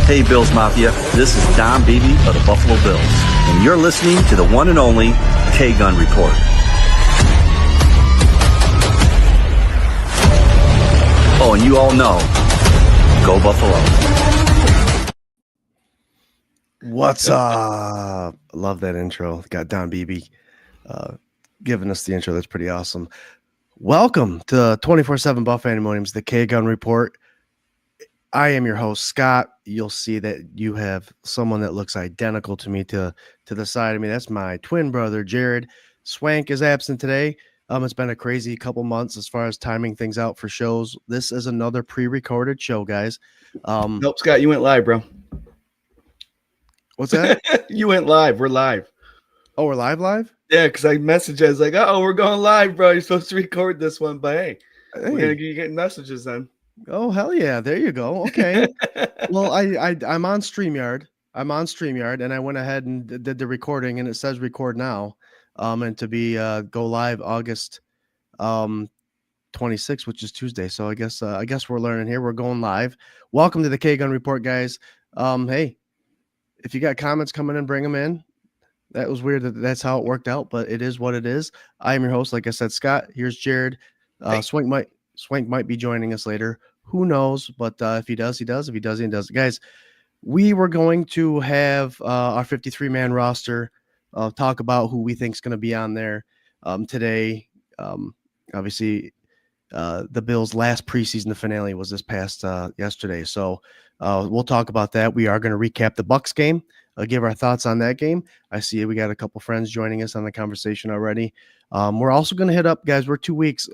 Hey, Bills Mafia, this is Don Beebe of the Buffalo Bills, and you're listening to the one and only K-Gun Report. Oh, and you all know, go Buffalo. What's up? Love that intro. Got Don Beebe giving us the intro. That's pretty awesome. Welcome to 24/7 Buff Pandemoniums, the K-Gun Report. I am your host, Scott. You'll see that you have someone that looks identical to me to the side of me. That's my twin brother, Jared. Swank is absent today. It's been a crazy couple months as far as timing things out for shows. This is another pre-recorded show, guys. Nope, Scott, you went live, bro. What's that? You went live. We're live. Oh, we're live? Yeah, because I messaged you. I was like, oh, we're going live, bro. You're supposed to record this one, but hey. We're going to get messages then. Oh, hell yeah. There you go. Okay. Well, I'm on StreamYard. And I went ahead and did the recording, and it says record now. And to be go live August 26th, which is Tuesday. So I guess we're learning here. We're going live. Welcome to the K-Gun Report, guys. Hey, if you got comments coming in, bring them in. That was weird that's how it worked out, but it is what it is. I am your host, like I said, Scott. Here's Jared. Hey. Swank might be joining us later. Who knows? But if he does, he does. If he doesn't, he does. Guys, we were going to have our 53-man roster talk about who we think is going to be on there today. Obviously, the Bills' last preseason finale was this past yesterday. So we'll talk about that. We are going to recap the Bucks game, give our thoughts on that game. I see we got a couple friends joining us on the conversation already. We're also going to hit up, guys. We're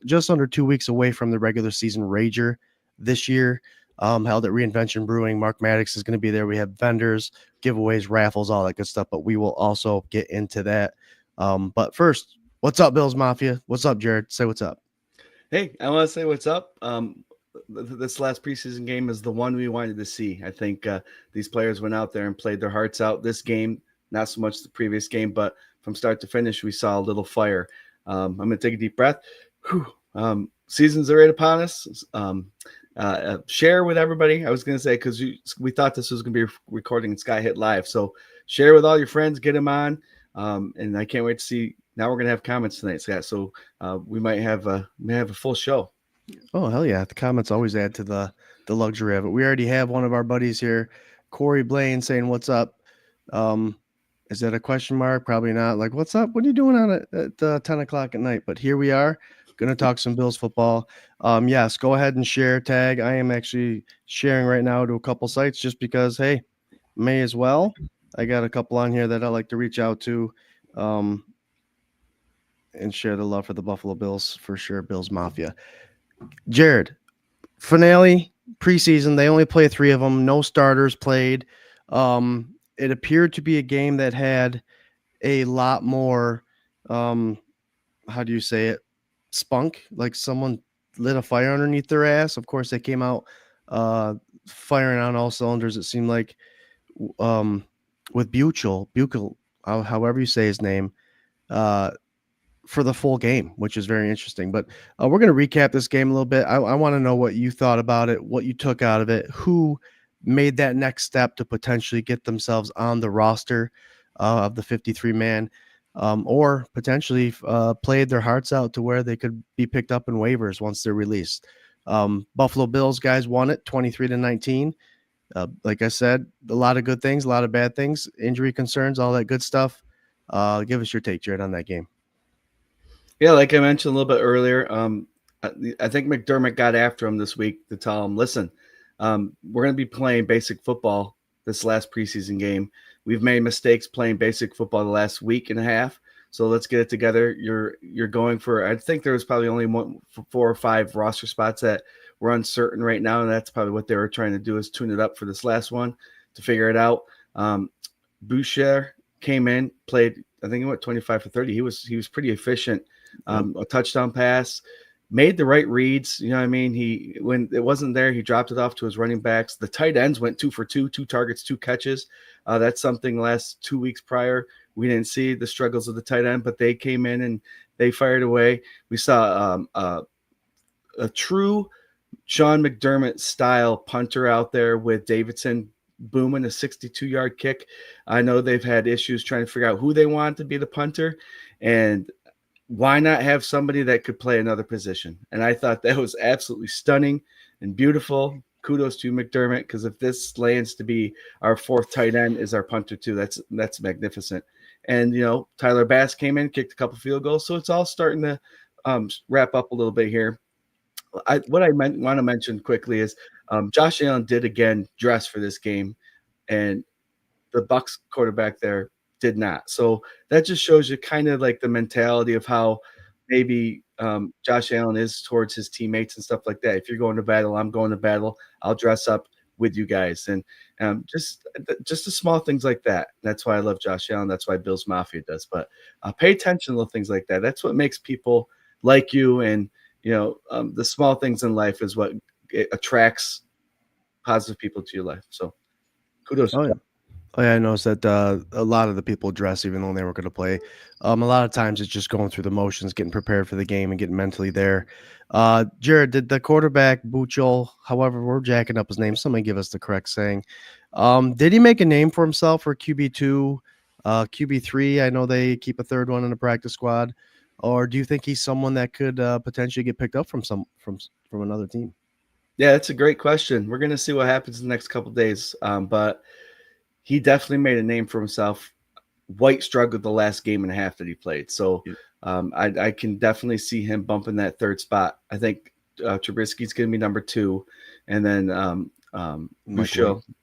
just under 2 weeks away from the regular season Rager this year, held at Reinvention Brewing. Mark Maddox is going to be there. We have vendors, giveaways, raffles, all that good stuff, but we will also get into that. But first, what's up, Bills Mafia? What's up, Jared? Say what's up. Hey, I want to say what's up. This last preseason game is the one we wanted to see. I think these players went out there and played their hearts out. This game, not so much the previous game, but from start to finish, we saw a little fire. I'm going to take a deep breath. Seasons are right upon us. Share with everybody. I was going to say, because we thought this was going to be recording in Sky Hit Live. So share with all your friends, get them on. And I can't wait to see. Now we're going to have comments tonight, Scott. So we might have a full show. Oh, hell yeah. The comments always add to the luxury of it. We already have one of our buddies here, Corey Blaine, saying, what's up? Is that a question mark? Probably not. Like, what's up? What are you doing on at 10 o'clock at night? But here we are, going to talk some Bills football. Yes, go ahead and share, tag. I am actually sharing right now to a couple sites just because, hey, may as well. I got a couple on here that I like to reach out to and share the love for the Buffalo Bills, for sure, Bills Mafia. Jared, finale, preseason, they only play 3 of them. No starters played. It appeared to be a game that had a lot more, how do you say it, spunk, like someone lit a fire underneath their ass. Of course, they came out firing on all cylinders, it seemed like, with Buchel, however you say his name, for the full game, which is very interesting. But we're going to recap this game a little bit. I want to know what you thought about it, what you took out of it, who made that next step to potentially get themselves on the roster of the 53-man, or potentially played their hearts out to where they could be picked up in waivers once they're released. Buffalo Bills guys won it 23-19. Like I said, a lot of good things, a lot of bad things, injury concerns, all that good stuff. Give us your take, Jared, on that game. Yeah, like I mentioned a little bit earlier, I think McDermott got after him this week to tell him, listen, we're going to be playing basic football this last preseason game. We've made mistakes playing basic football the last week and a half, so let's get it together. You're going for, I think there was probably only 4 or 5 roster spots that were uncertain right now, and that's probably what they were trying to do, is tune it up for this last one to figure it out. Boucher came in, played, I think he went 25 for 30. He was pretty efficient. A touchdown pass, made the right reads. You know what I mean? When it wasn't there, he dropped it off to his running backs. The tight ends went 2 for 2, 2 targets, 2 catches. That's something last 2 weeks prior we didn't see the struggles of the tight end, but they came in and they fired away. We saw a true Sean McDermott style punter out there with Davidson booming, a 62-yard kick. I know they've had issues trying to figure out who they want to be the punter, and why not have somebody that could play another position? And I thought that was absolutely stunning and beautiful. Kudos to McDermott, because if this lands to be our fourth tight end is our punter too, that's magnificent. And Tyler Bass came in, kicked a couple field goals, so it's all starting to wrap up a little bit here. What I want to mention quickly is Josh Allen did again dress for this game, and the Bucs quarterback there did not. So that just shows you kind of like the mentality of how maybe Josh Allen is towards his teammates and stuff like that. If you're going to battle, I'm going to battle. I'll dress up with you guys. And just the small things like that. That's why I love Josh Allen. That's why Bills Mafia does. But pay attention to little things like that. That's what makes people like you. And, the small things in life is what attracts positive people to your life. So kudos. Oh, yeah. Oh, yeah, I noticed that a lot of the people dress even though they were going to play. A lot of times it's just going through the motions, getting prepared for the game and getting mentally there. Jared, did the quarterback, Buchel, however we're jacking up his name, somebody give us the correct saying. Did he make a name for himself for QB2, QB3? I know they keep a third one in the practice squad. Or do you think he's someone that could potentially get picked up from another team? Yeah, that's a great question. We're going to see what happens in the next couple of days. But he definitely made a name for himself. White struggled the last game and a half that he played. So I can definitely see him bumping that third spot. I think Trubisky's going to be number 2. And then Bobby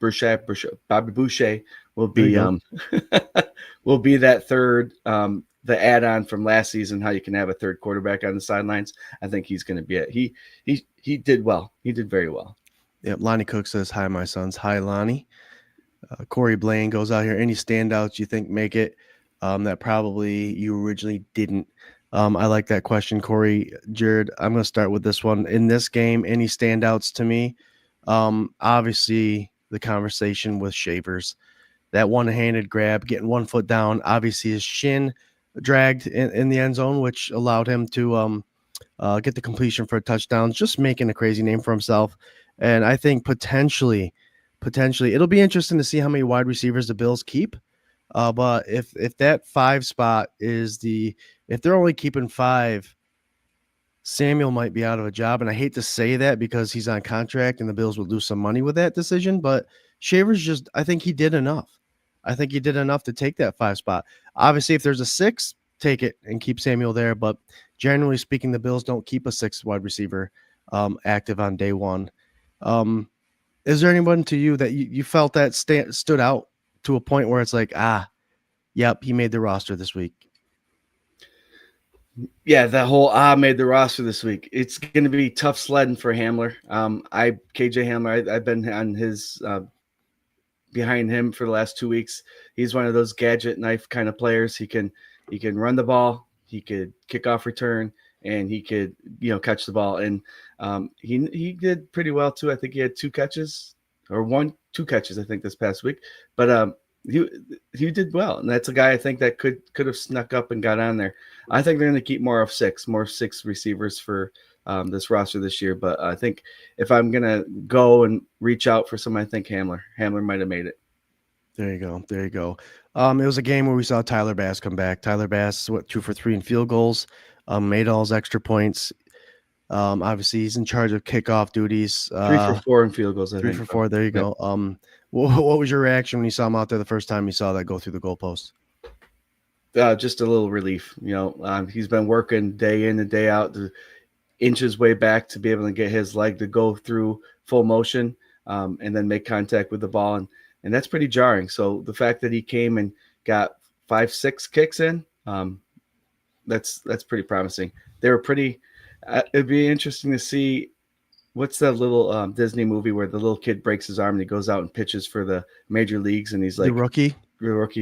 Boucher will be will be that third, the add-on from last season, how you can have a third quarterback on the sidelines. I think he's going to be it. He did well. He did very well. Yep. Lonnie Cook says, hi, my sons. Hi, Lonnie. Corey Blaine goes out here. Any standouts you think make it that probably you originally didn't? I like that question, Corey. Jared, I'm going to start with this one. In this game, any standouts to me? Obviously, the conversation with Shavers. That one-handed grab, getting 1 foot down. Obviously, his shin dragged in the end zone, which allowed him to get the completion for a touchdown, just making a crazy name for himself. And I think potentially it'll be interesting to see how many wide receivers the Bills keep. But if that 5 spot is if they're only keeping 5, Samuel might be out of a job. And I hate to say that because he's on contract and the Bills would lose some money with that decision. But Shavers I think he did enough. I think he did enough to take that 5 spot. Obviously, if there's a 6, take it and keep Samuel there. But generally speaking, the Bills don't keep a 6th wide receiver active on day one. Is there anyone to you that you felt that stood out to a point where it's like, yep, he made the roster this week? Yeah, that whole made the roster this week. It's going to be tough sledding for Hamler. KJ Hamler, I've been on his behind him for the last 2 weeks. He's one of those gadget knife kind of players. He can run the ball, he could kick off return, and he could catch the ball. And he did pretty well too. I think he had 2 catches I think this past week. But he did well, and that's a guy I think that could have snuck up and got on there. I think they're going to keep more 6 receivers for this roster this year. But I think if I'm going to go and reach out for someone, I think Hamler might have made it. There you go. It was a game where we saw Tyler Bass come back. Tyler Bass, 2 for 3 in field goals, made all his extra points. Obviously, he's in charge of kickoff duties. 3 for 4 in field goals. 3 for 4. There you go. What was your reaction when you saw him out there the first time you saw that go through the goalpost? Just a little relief. He's been working day in and day out to inch his way back to be able to get his leg to go through full motion and then make contact with the ball. And that's pretty jarring. So the fact that he came and got 5-6 kicks in, that's pretty promising. They were pretty. It'd be interesting to see what's that little Disney movie where the little kid breaks his arm and he goes out and pitches for the major leagues and he's like the rookie.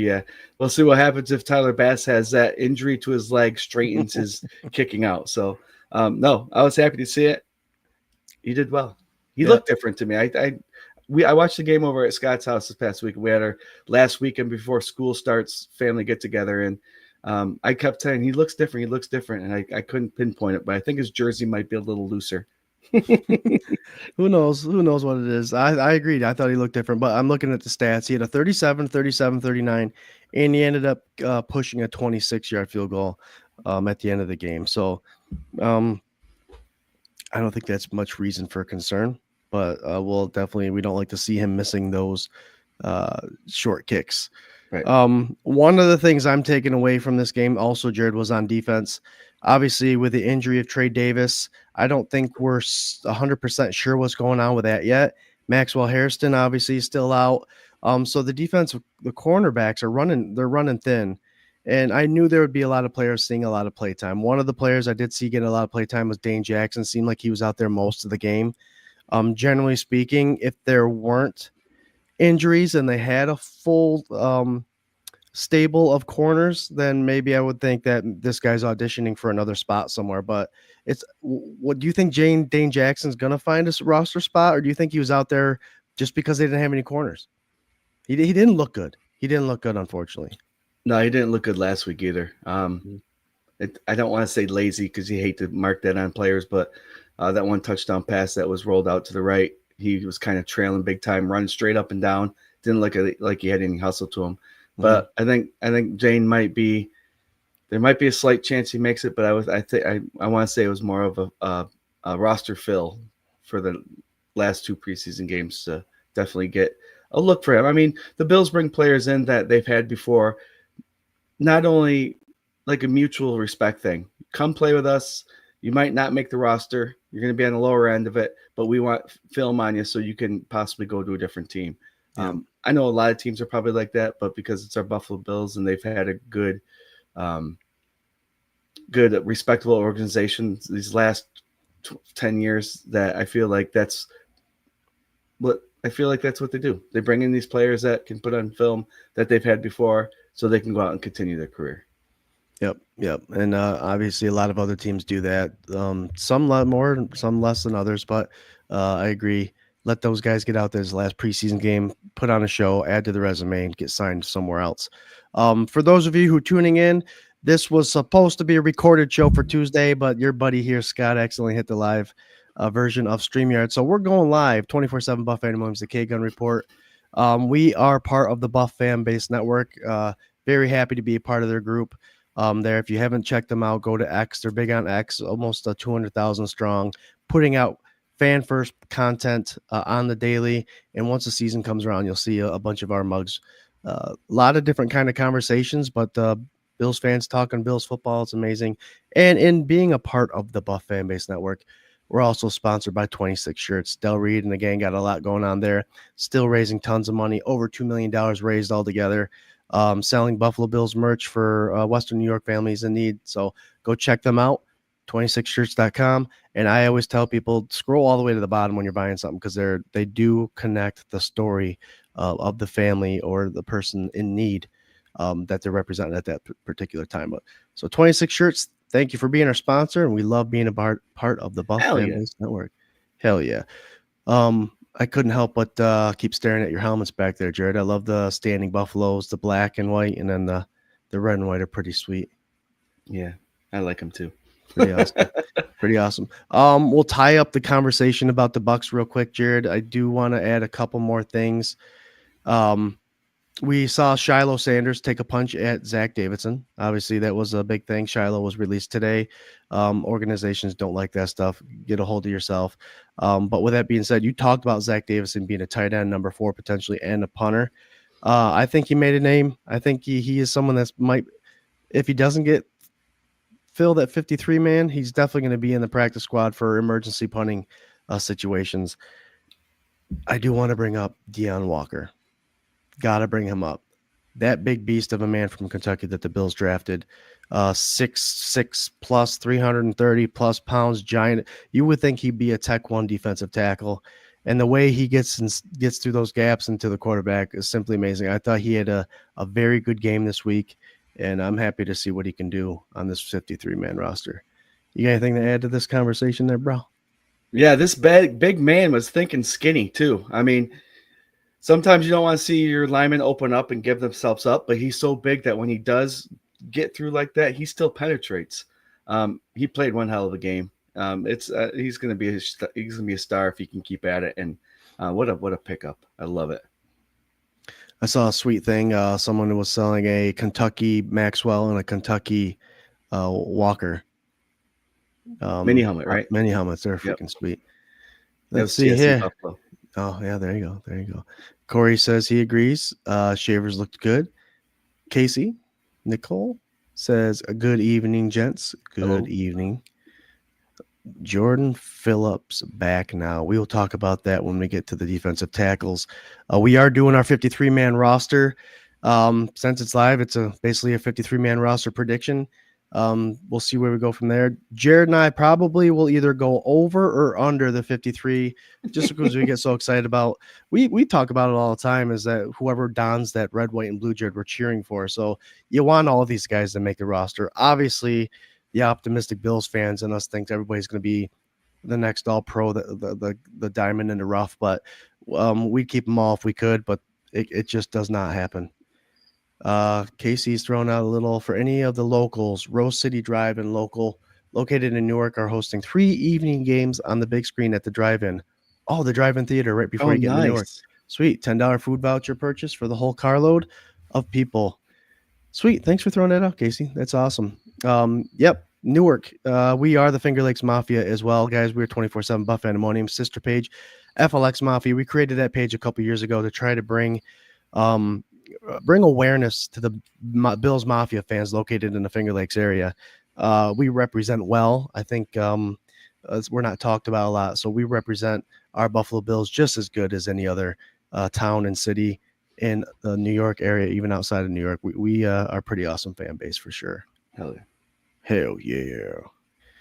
Yeah, we'll see what happens if Tyler Bass has that injury to his leg, straightens his kicking out. So no, I was happy to see it. He did well. He looked different to me. I watched the game over at Scott's house this past week. We had our last weekend before school starts family get together, and I kept saying he looks different. And I couldn't pinpoint it, but I think his jersey might be a little looser. Who knows? Who knows what it is? I agreed. I thought he looked different, but I'm looking at the stats. He had a 37, 37, 39, and he ended up pushing a 26-yard field goal at the end of the game. So I don't think that's much reason for concern, but we don't like to see him missing those short kicks. Right. One of the things I'm taking away from this game also, Jared, was on defense. Obviously, with the injury of Trey Davis, I don't think we're 100% sure what's going on with that yet. Maxwell Hairston obviously is still out. So the defense, the cornerbacks they're running thin. And I knew there would be a lot of players seeing a lot of playtime. One of the players I did see get a lot of playtime was Dane Jackson. Seemed like he was out there most of the game. Generally speaking, if there weren't injuries and they had a full stable of corners, then maybe I would think that this guy's auditioning for another spot somewhere. But what do you think? Dane Jackson's gonna find a roster spot, or do you think he was out there just because they didn't have any corners? He didn't look good. He didn't look good, unfortunately. No, he didn't look good last week either. I don't want to say lazy because you hate to mark that on players, but that one touchdown pass that was rolled out to the right, he was kind of trailing big time, running straight up and down. Didn't look like he had any hustle to him. But I think Jane there might be a slight chance he makes it, but I want to say it was more of a roster fill for the last 2 preseason games to definitely get a look for him. I mean, the Bills bring players in that they've had before, not only like a mutual respect thing. Come play with us. You might not make the roster. You're going to be on the lower end of it, but we want film on you so you can possibly go to a different team. Yeah. I know a lot of teams are probably like that, but because it's our Buffalo Bills and they've had a good respectable organization these last 10 years, that I feel like that's what they do. They bring in these players that can put on film that they've had before so they can go out and continue their career. Yep. And obviously a lot of other teams do that. Some lot more, some less than others, but I agree. Let those guys get out there this last preseason game, put on a show, add to the resume, and get signed somewhere else. For those of you who are tuning in, this was supposed to be a recorded show for Tuesday, but your buddy here, Scott, accidentally hit the live version of StreamYard. So we're going live 24/7 Buff Fan Williams, the K-Gun Report. We are part of the Buff Fan Base Network. Very happy to be a part of their group. There, if you haven't checked them out, go to X. They're big on X, almost 200,000 strong, putting out fan first content on the daily. And once the season comes around, you'll see a bunch of our mugs. A lot of different kind of conversations, but Bills fans talking Bills football, it's amazing. And in being a part of the Buff Fan Base Network, we're also sponsored by 26 Shirts. Del Reed and the gang got a lot going on there. Still raising tons of money, over $2 million raised altogether. Selling Buffalo Bills merch for Western New York families in need. So go check them out, 26shirts.com. And I always tell people, scroll all the way to the bottom when you're buying something, because they do connect the story of the family or the person in need that they're representing at that particular time. So 26 Shirts, thank you for being our sponsor, and we love being a part of the Buff Fan Base Network. Hell yeah. I couldn't help but keep staring at your helmets back there, Jared. I love the standing buffaloes, the black and white, and then the red and white are pretty sweet. Yeah, I like them too. Pretty awesome. Pretty awesome. We'll tie up the conversation about the Bucs real quick, Jared. I do want to add a couple more things. We saw Shiloh Sanders take a punch at Zach Davidson. Obviously, that was a big thing. Shiloh was released today. Organizations don't like that stuff. Get a hold of yourself. But with that being said, you talked about Zach Davidson being a tight end, number 4 potentially, and a punter. I think he made a name. I think he is someone that's might, if he doesn't get filled at 53 man, he's definitely going to be in the practice squad for emergency punting situations. I do want to bring up Deion Walker. Got to bring him up. That big beast of a man from Kentucky that the Bills drafted, 6'6 plus, 330 plus pounds, giant. You would think he'd be a Tech 1 defensive tackle. And the way he gets through those gaps into the quarterback is simply amazing. I thought he had a very good game this week, and I'm happy to see what he can do on this 53-man roster. You got anything to add to this conversation there, bro? Yeah, this big man was thinking skinny too. I mean, sometimes you don't want to see your linemen open up and give themselves up, but he's so big that when he does get through like that, he still penetrates. He played one hell of a game. It's he's going to be a star if he can keep at it. And what a pickup! I love it. I saw a sweet thing. Someone was selling a Kentucky Maxwell and a Kentucky Walker. Mini helmet, right? Mini helmets. They're freaking sweet. Let's see here. Buffalo. Oh, yeah, there you go. Corey says he agrees. Shavers looked good. Casey, Nicole says, a good evening, gents. Good evening. Jordan Phillips back now. We will talk about that when we get to the defensive tackles. We are doing our 53-man roster. Since it's live, it's basically a 53-man roster prediction. We'll see where we go from there. Jared and I probably will either go over or under the 53 just because we get so excited about. We talk about it all the time, is that whoever dons that red, white, and blue, Jared, we're cheering for. So you want all of these guys to make the roster. Obviously, the optimistic Bills fans and us think everybody's going to be the next all-pro, the diamond in the rough, but we'd keep them all if we could, but it just does not happen. Casey's thrown out a little for any of the locals. Rose City Drive and Local, located in Newark, are hosting 3 evening games on the big screen at the drive-in. Oh, the drive-in theater right before you get into Newark. Sweet. $10 food voucher purchase for the whole carload of people. Sweet. Thanks for throwing that out, Casey. That's awesome. Yep. Newark. We are the Finger Lakes Mafia as well, guys. We're 24/7 Buff Pandemonium sister page, FLX Mafia. We created that page a couple years ago to try to bring awareness to the Bills Mafia fans located in the Finger Lakes area. We represent well. I think we're not talked about a lot, so we represent our Buffalo Bills just as good as any other town and city in the New York area, even outside of New York. We are a pretty awesome fan base for sure. Hell yeah.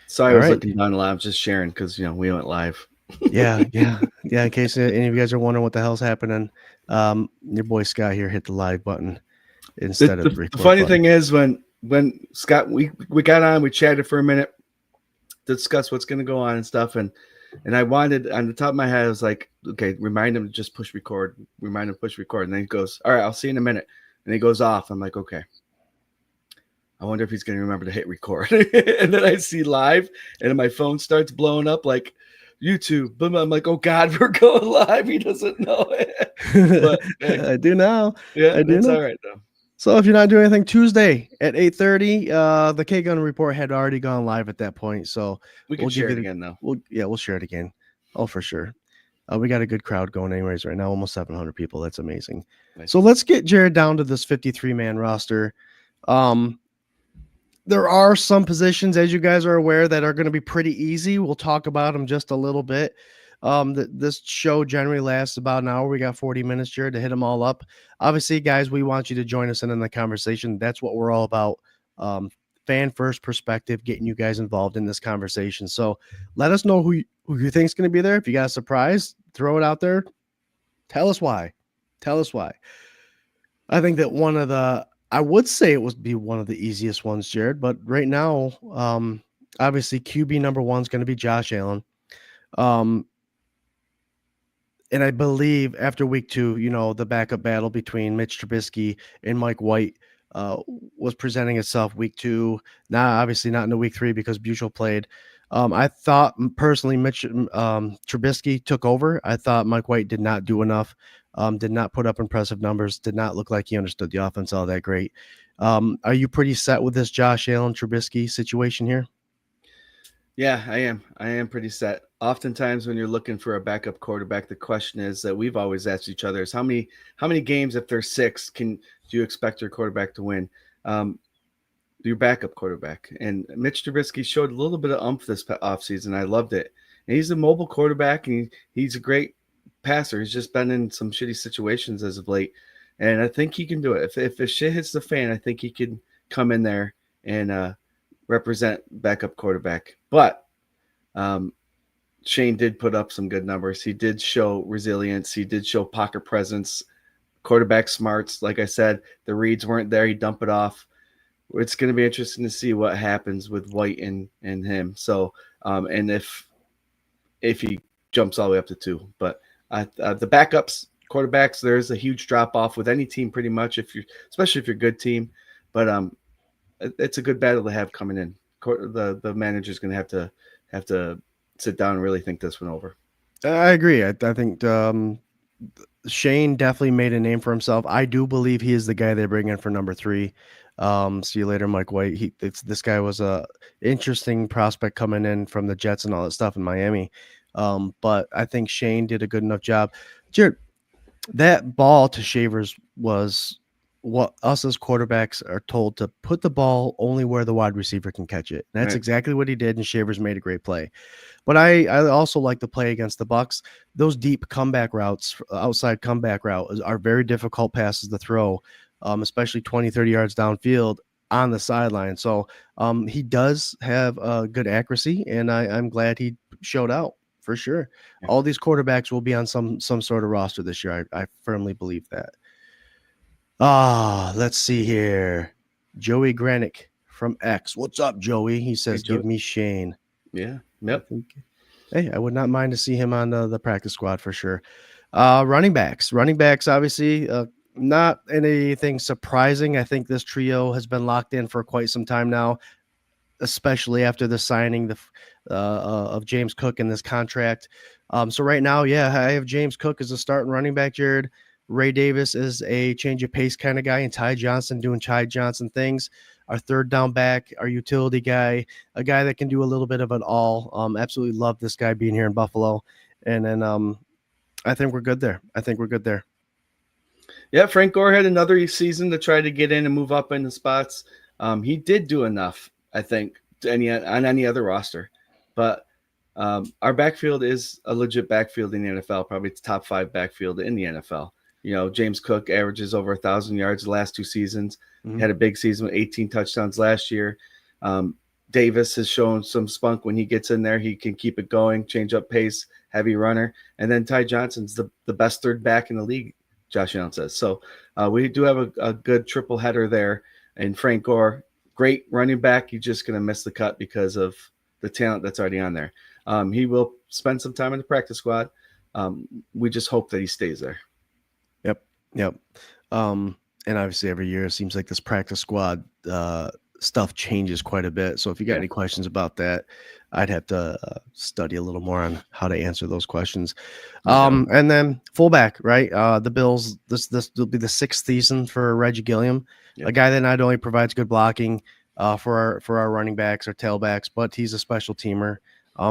Sorry, I was looking down live, just sharing because we went live. Yeah. In case any of you guys are wondering what the hell's happening, your boy Scott here hit the live button instead of the record. The funny thing is when Scott we got on, we chatted for a minute to discuss what's going to go on and stuff, and I wanted, on the top of my head, I was like, okay, remind him to just push record. Remind him to push record, and then he goes, all right, I'll see you in a minute, and he goes off. I'm like, okay. I wonder if he's going to remember to hit record. And then I see live, and my phone starts blowing up like YouTube. But I'm like, oh God, we're going live. He doesn't know it. But hey, I do now. Yeah, it's all right though. So if you're not doing anything, Tuesday at 8:30, the K-Gun Report had already gone live at that point. So we'll share it again though. We'll share it again. Oh, for sure. We got a good crowd going anyways right now, almost 700 people. That's amazing. Nice. So let's get Jared down to this 53-man roster. There are some positions, as you guys are aware, that are going to be pretty easy. We'll talk about them just a little bit. This show generally lasts about an hour. We got 40 minutes, Jared, to hit them all up. Obviously, guys, we want you to join us in the conversation. That's what we're all about. Fan first perspective, getting you guys involved in this conversation. So let us know who you think is going to be there. If you got a surprise, throw it out there. Tell us why. I think that I would say it would be one of the easiest ones, Jared, but right now, obviously QB number 1 is going to be Josh Allen. And I believe after week 2, the backup battle between Mitch Trubisky and Mike White was presenting itself week 2. Now, obviously not in the week 3 because Buechel played. I thought personally Trubisky took over. I thought Mike White did not do enough. Did not put up impressive numbers, did not look like he understood the offense all that great. Are you pretty set with this Josh Allen Trubisky situation here? Yeah, I am. I am pretty set. Oftentimes when you're looking for a backup quarterback, the question is that we've always asked each other is how many games, if there's 6, do you expect your quarterback to win? Your backup quarterback. And Mitch Trubisky showed a little bit of oomph this offseason. I loved it. And he's a mobile quarterback, and he's a great passer. He's just been in some shitty situations as of late, and I think he can do it. If the shit hits the fan, I think he can come in there and represent backup quarterback. But Shane did put up some good numbers. He did show resilience. He did show pocket presence, quarterback smarts. Like I said, the reads weren't there. He dumped it off. It's going to be interesting to see what happens with White and him. So and if he jumps all the way up to 2, but the backups, quarterbacks, there's a huge drop off with any team pretty much, especially if you're a good team. But it's a good battle to have coming in. The manager's going to have to sit down and really think this one over. I agree. I think Shane definitely made a name for himself. I do believe he is the guy they bring in for number 3. See you later, Mike White. This guy was a interesting prospect coming in from the Jets and all that stuff in Miami. But I think Shane did a good enough job. Jared, that ball to Shavers was what us as quarterbacks are told to put the ball only where the wide receiver can catch it. And that's Right. exactly what he did, and Shavers made a great play. But I also like the play against the Bucks. Those deep comeback routes, outside comeback route, are very difficult passes to throw, especially 20, 30 yards downfield on the sideline. So he does have good accuracy, and I'm glad he showed out for sure. Yeah. All these quarterbacks will be on some sort of roster this year. I firmly believe that. Let's see here. Joey Granick from X. What's up, Joey? He says, Joey. give me Shane. Yeah. Yep. Hey, I would not mind to see him on the practice squad for sure. Running backs, obviously, not anything surprising. I think this trio has been locked in for quite some time now, especially after the signing of James Cook in this contract. So right now, yeah, I have James Cook as a starting running back, Jared. Ray Davis is a change of pace kind of guy, and Ty Johnson doing Ty Johnson things. Our third down back, our utility guy, a guy that can do a little bit of it all. Absolutely love this guy being here in Buffalo. And then I think we're good there. Yeah, Frank Gore had another season to try to get in and move up in the spots. He did do enough, I think, on any other roster. But our backfield is a legit backfield in the NFL, probably it's top 5 backfield in the NFL. You know, James Cook averages over 1,000 yards the last 2 seasons. Mm-hmm. He had a big season with 18 touchdowns last year. Davis has shown some spunk when he gets in there. He can keep it going, change up pace, heavy runner. And then Ty Johnson's the best third back in the league, Josh Allen says. So we do have a good triple header there. And Frank Gore, great running back. He's just going to miss the cut because of the talent that's already on there. He will spend some time in the practice squad. We just hope that he stays there. Yep. And obviously every year it seems like this practice squad stuff changes quite a bit. So if you got any questions about that, I'd have to study a little more on how to answer those questions. And then fullback, right? The Bills, this will be the 6th season for Reggie Gilliam, a guy that not only provides good blocking for our running backs or tailbacks, but he's a special teamer.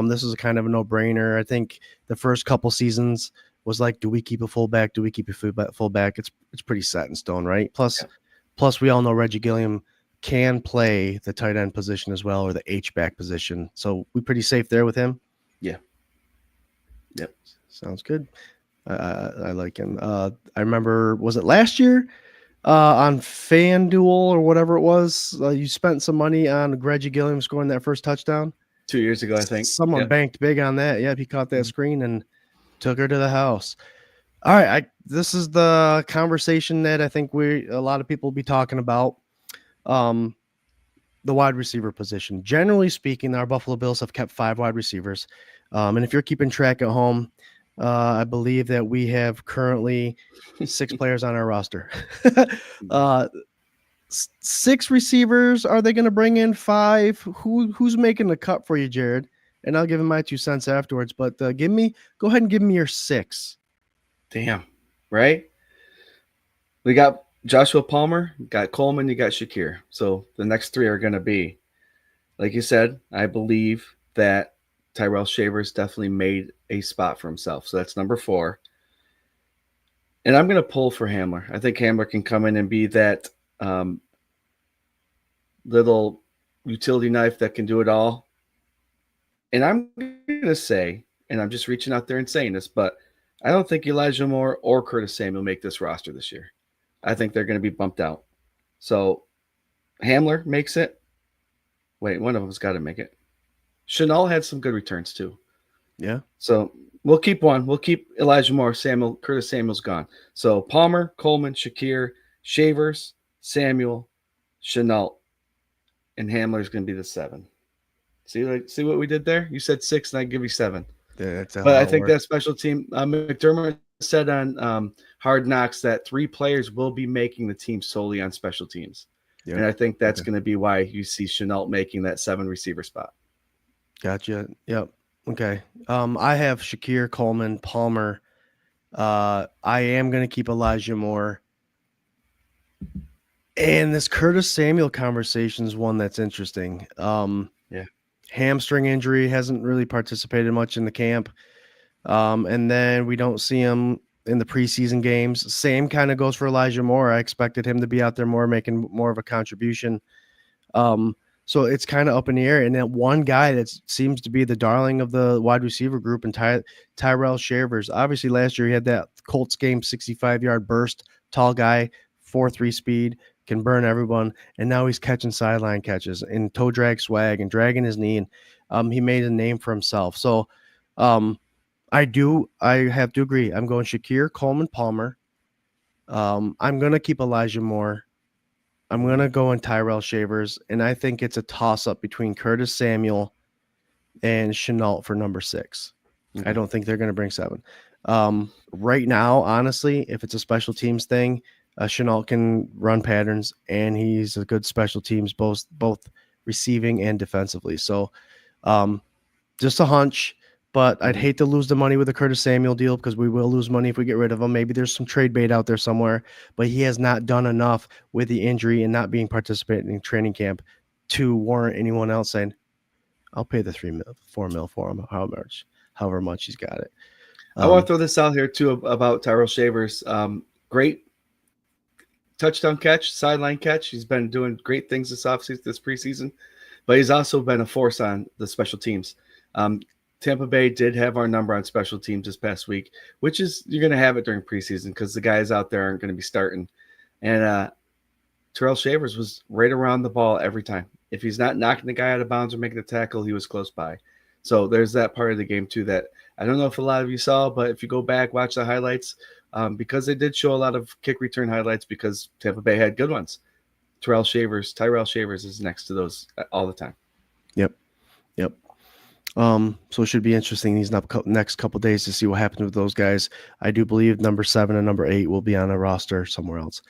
This is a kind of a no-brainer. I think the first couple seasons was like, do we keep a fullback? Do we keep a fullback? It's pretty set in stone, right? Plus we all know Reggie Gilliam can play the tight end position as well, or the H-back position. So we pretty safe there with him. Yeah. Yep. Sounds good. I like him. I remember, was it last year on FanDuel or whatever it was? You spent some money on Reggie Gilliam scoring that first touchdown 2 years ago, I think. Someone banked big on that. Yeah, he caught that screen and took her to the house. All right, this is the conversation that I think a lot of people will be talking about. The wide receiver position. Generally speaking, our Buffalo Bills have kept 5 wide receivers. And if you're keeping track at home, I believe that we have currently 6 players on our roster. 6 receivers. Are they going to bring in 5? Who's making the cut for you, Jared? And I'll give him my 2 cents afterwards. But go ahead and give me your 6. Damn, right? We got Joshua Palmer, you got Coleman, you got Shakir. So the next 3 are going to be, like you said, I believe that Tyrell Shavers definitely made a spot for himself. So that's number 4. And I'm going to pull for Hamler. I think Hamler can come in and be that little utility knife that can do it all. And I'm going to say, and I'm just reaching out there and saying this, but I don't think Elijah Moore or Curtis Samuel make this roster this year. I think they're going to be bumped out. So Hamler makes it. Wait, one of them's got to make it. Chanel had some good returns too. Yeah. So we'll keep one. We'll keep Elijah Moore. Curtis Samuel's gone. So Palmer, Coleman, Shakir, Shavers, Samuel, Chanel, and Hamler's going to be the 7. See what we did there? You said 6, and I give you 7. Yeah, but I think that special team, McDermott said on Hard Knocks that 3 players will be making the team solely on special teams. Yep. And I think that's going to be why you see Chanel making that 7 receiver spot. Gotcha. Yep. Okay. I have Shakir, Coleman, Palmer. I am going to keep Elijah Moore. And this Curtis Samuel conversation is one that's interesting. Yeah. Hamstring injury, hasn't really participated much in the camp. And then we don't see him in the preseason games. Same kind of goes for Elijah Moore. I expected him to be out there more, making more of a contribution. So it's kind of up in the air. And that one guy that seems to be the darling of the wide receiver group, and Tyrell Shavers. Obviously, last year he had that Colts game 65-yard burst, tall guy, 4.3 speed, can burn everyone. And now he's catching sideline catches and toe drag swag and dragging his knee. And he made a name for himself. So I have to agree. I'm going Shakir, Coleman, Palmer. I'm going to keep Elijah Moore. I'm going to go in Tyrell Shavers, and I think it's a toss-up between Curtis Samuel and Shenault for number 6. I don't think they're going to bring 7. Right now, honestly, if it's a special teams thing, Shenault can run patterns, and he's a good special teams, both receiving and defensively. So just a hunch. But I'd hate to lose the money with the Curtis Samuel deal because we will lose money if we get rid of him. Maybe there's some trade bait out there somewhere, but he has not done enough with the injury and not being participating in training camp to warrant anyone else saying, I'll pay the 4 mil for him, however much he's got it. I want to throw this out here too about Tyrell Shavers. Great touchdown catch, sideline catch. He's been doing great things this offseason, this preseason, but he's also been a force on the special teams. Tampa Bay did have our number on special teams this past week, which is you're going to have it during preseason because the guys out there aren't going to be starting. And Tyrell Shavers was right around the ball every time. If he's not knocking the guy out of bounds or making a tackle, he was close by. So there's that part of the game too that I don't know if a lot of you saw, but if you go back, watch the highlights, because they did show a lot of kick return highlights because Tampa Bay had good ones. Tyrell Shavers is next to those all the time. Yep. So it should be interesting these next couple days to see what happens with those guys. I do believe number 7 and number 8 will be on a roster somewhere else.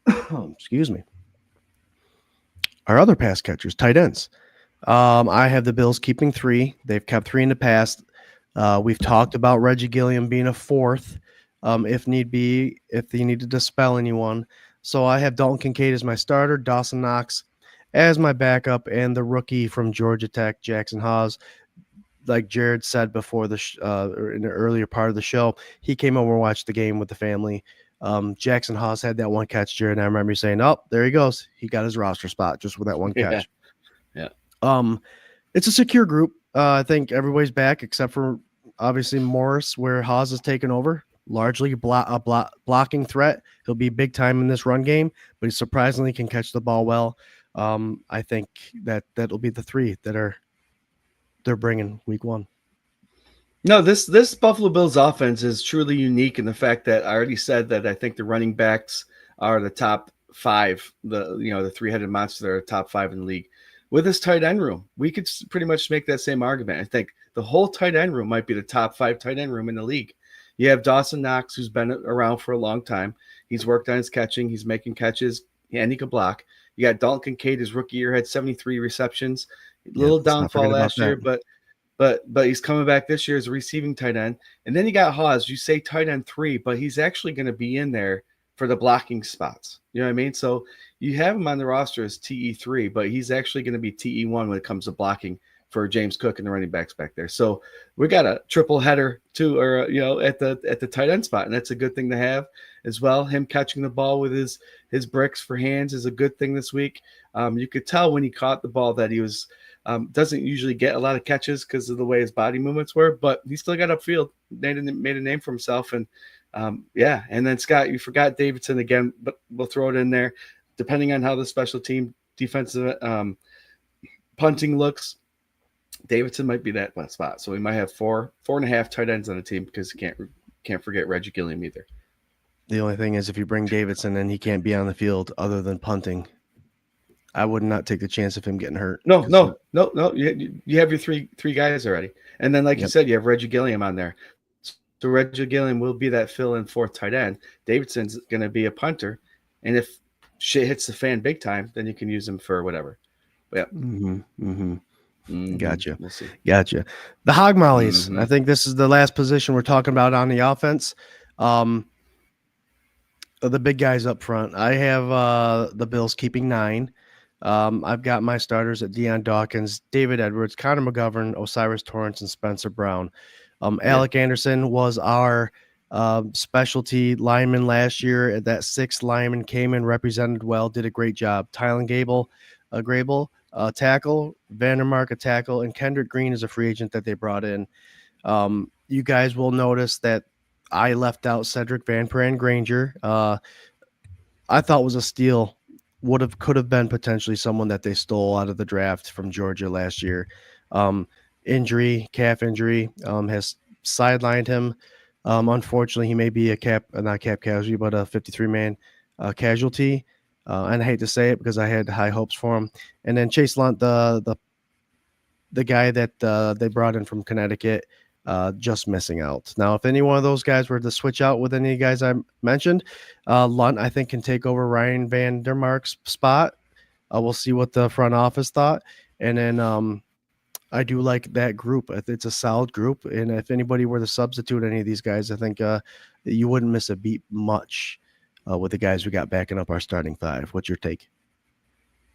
Excuse me. Our other pass catchers, tight ends. I have the Bills keeping 3. They've kept 3 in the past. We've talked about Reggie Gilliam being a 4th, if need be, if they needed to spell anyone. So I have Dalton Kincaid as my starter, Dawson Knox as my backup, and the rookie from Georgia Tech, Jackson Hawes. Like Jared said before in the earlier part of the show, he came over and watched the game with the family. Jackson Hawes had that one catch, Jared, and I remember saying, "Oh, there he goes. He got his roster spot just with that one catch." Yeah. It's a secure group. I think everybody's back except for obviously Morris, where Hawes has taken over. Largely a blocking threat. He'll be big time in this run game, but he surprisingly can catch the ball well. I think that'll be the 3 that they're bringing week 1. No, this Buffalo Bills offense is truly unique in the fact that I already said that I think the running backs are the top 5, the 3-headed monster that are top 5 in the league. With this tight end room, we could pretty much make that same argument. I think the whole tight end room might be the top 5 tight end room in the league. You have Dawson Knox, who's been around for a long time. He's worked on his catching. He's making catches, and he can block. You got Dalton Kincaid, his rookie year, had 73 receptions. Little downfall last year, but he's coming back this year as a receiving tight end. And then you got Hawes. You say tight end 3, but he's actually going to be in there for the blocking spots. You know what I mean? So you have him on the roster as TE3, but he's actually going to be TE1 when it comes to blocking for James Cook and the running backs back there. So we got a triple header too, or at the tight end spot, and that's a good thing to have as well. Him catching the ball with his bricks for hands is a good thing this week. You could tell when he caught the ball that he was doesn't usually get a lot of catches because of the way his body movements were, but he still got upfield, made a name for himself. And and then Scott, you forgot Davidson again, but we'll throw it in there. Depending on how the special team defensive punting looks, Davidson might be that spot. So we might have 4.5 tight ends on the team because you can't forget Reggie Gilliam either. The only thing is if you bring Davidson and he can't be on the field other than punting, I would not take the chance of him getting hurt. No. You have your three guys already. And then, like you said, you have Reggie Gilliam on there. So Reggie Gilliam will be that fill-in 4th tight end. Davidson's going to be a punter. And if shit hits the fan big time, then you can use him for whatever. But yeah. Gotcha. We'll see. Gotcha. The Hog Mollies. Mhm. I think this is the last position we're talking about on the offense. The big guys up front. I have the Bills keeping 9. I've got my starters at Deion Dawkins, David Edwards, Connor McGovern, Osiris Torrance, and Spencer Brown. Alec Anderson was our specialty lineman last year. That 6th lineman came in, represented well, did a great job. Tylen Grable, tackle, Vandermark, a tackle, and Kendrick Green is a free agent that they brought in. You guys will notice that I left out Cedric Van Pran Granger. I thought was a steal. Could have been potentially someone that they stole out of the draft from Georgia last year. Calf injury, has sidelined him. Unfortunately, he may be not cap casualty, but a 53-man casualty. And I hate to say it because I had high hopes for him. And then Chase Lunt, the guy that they brought in from Connecticut, just missing out. Now, if any one of those guys were to switch out with any of the guys I mentioned, Lunt, I think, can take over Ryan Vandermark's spot. We'll see what the front office thought. And then I do like that group. It's a solid group. And if anybody were to substitute any of these guys, I think you wouldn't miss a beat much with the guys we got backing up our starting 5. What's your take?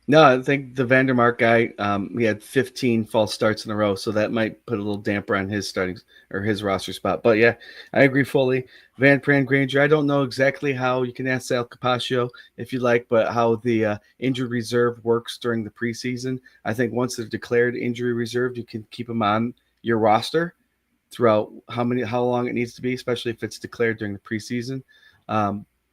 No, I think the Vandermark guy, he had 15 false starts in a row, so that might put a little damper on his starting or his roster spot. But yeah, I agree fully. Van Pran Granger, I don't know exactly how, you can ask Sal Capaccio if you like, but how the injury reserve works during the preseason. I think once they're declared injury reserved, you can keep them on your roster throughout how long it needs to be, especially if it's declared during the preseason.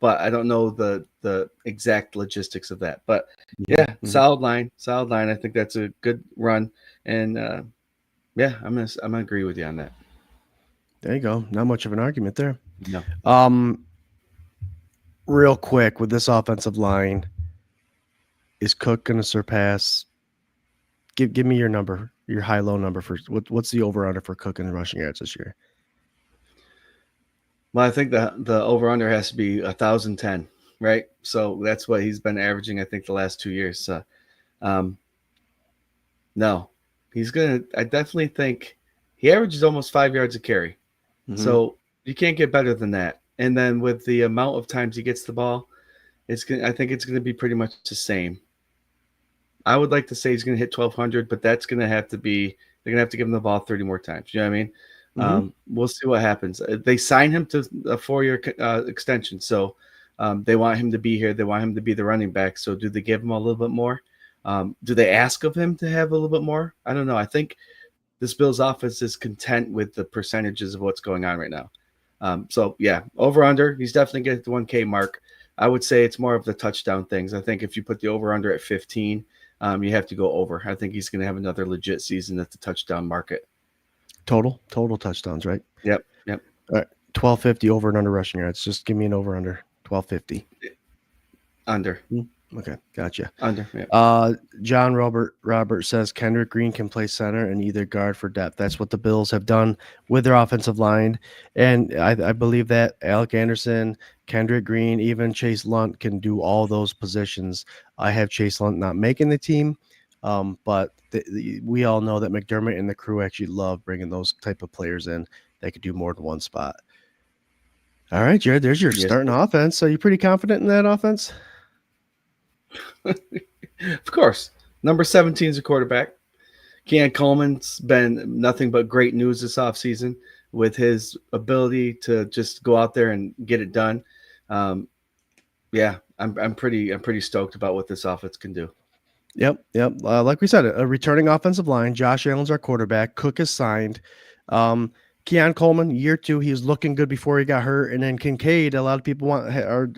But I don't know the exact logistics of that. But yeah, solid line. I think that's a good run, and yeah, I'm gonna agree with you on that. There you go. Not much of an argument there. No. Real quick with this offensive line, is Cook going to surpass? Give me your number, your high-low number for what's the over/under for Cook in rushing yards this year? Well, I think the over/under has to be 1,010, right? So that's what he's been averaging, I think, the last 2 years. So, no, he's gonna. I definitely think he averages almost 5 yards a carry. Mm-hmm. So you can't get better than that. And then with the amount of times he gets the ball, I think it's gonna be pretty much the same. I would like to say he's gonna hit 1,200, but that's gonna have to be. They're gonna have to give him the ball 30 more times. You know what I mean? We'll see what happens. They signed him to a 4-year extension, so they want him to be here. They want him to be the running back. So do they give him a little bit more? Do they ask of him to have a little bit more? I don't know. I think this Bills offense is content with the percentages of what's going on right now. So yeah, over under. He's definitely getting the 1K mark. I would say it's more of the touchdown things. I think if you put the over under at 15, you have to go over. I think he's going to have another legit season at the touchdown market. Total touchdowns, right? Yep. All right, 1,250 over and under rushing yards. Just give me an over under 1,250. Under. Okay, gotcha. Under. Yeah. John Robert says Kendrick Green can play center and either guard for depth. That's what the Bills have done with their offensive line, and I believe that Alec Anderson, Kendrick Green, even Chase Lunt can do all those positions. I have Chase Lunt not making the team. But we all know that McDermott and the crew actually love bringing those type of players in that could do more than one spot. All right, Jared, there's your starting offense. So you pretty confident in that offense? Of course. Number 17 is a quarterback. Keon Coleman's been nothing but great news this offseason with his ability to just go out there and get it done. Yeah, I'm pretty stoked about what this offense can do. Yep. Like we said, a returning offensive line. Josh Allen's our quarterback. Cook is signed. Keon Coleman, year 2, he was looking good before he got hurt. And then Kincaid, a lot of people are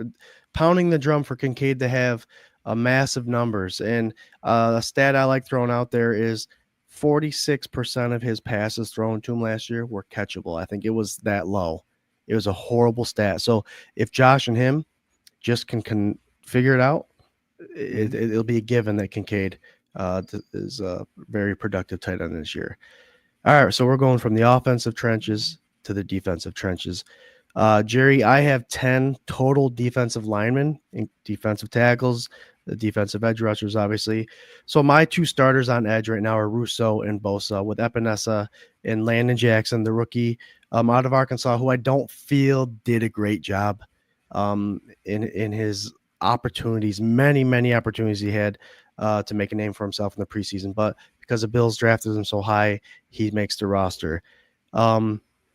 pounding the drum for Kincaid to have massive numbers. And a stat I like throwing out there is 46% of his passes thrown to him last year were catchable. I think it was that low. It was a horrible stat. So if Josh and him just can figure it out, it'll be a given that Kincaid is a very productive tight end this year. All right, so we're going from the offensive trenches to the defensive trenches. Jerry, I have 10 total defensive linemen, defensive tackles, the defensive edge rushers, obviously. So my two starters on edge right now are Rousseau and Bosa, with Epinesa and Landon Jackson, the rookie out of Arkansas, who I don't feel did a great job in his opportunities, many opportunities he had to make a name for himself in the preseason. But because the Bills drafted him so high, he makes the roster.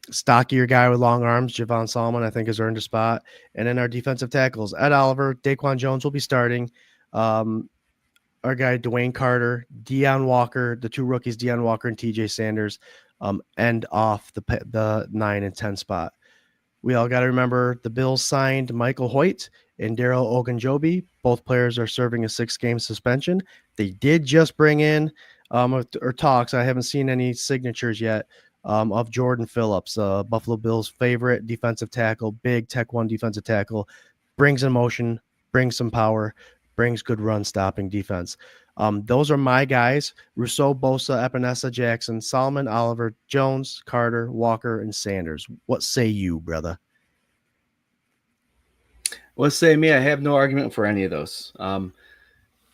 Stockier guy with long arms, Javon Solomon, I think, has earned a spot. And then our defensive tackles, Ed Oliver, Daquan Jones will be starting. Our guy, Dwayne Carter, Deion Walker, the two rookies, Deion Walker and TJ Sanders, end off the 9 and 10 spot. We all got to remember the Bills signed Michael Hoyt and Daryl Ogunjobi. Both players are serving a 6-game suspension. They did just bring in or talks. I haven't seen any signatures yet of Jordan Phillips, Buffalo Bills' favorite defensive tackle, big Tech 1 defensive tackle, brings emotion, brings some power, brings good run stopping defense. Those are my guys: Rousseau, Bosa, Epinesa, Jackson, Solomon, Oliver, Jones, Carter, Walker, and Sanders. What say you, brother? Well, say me, I have no argument for any of those.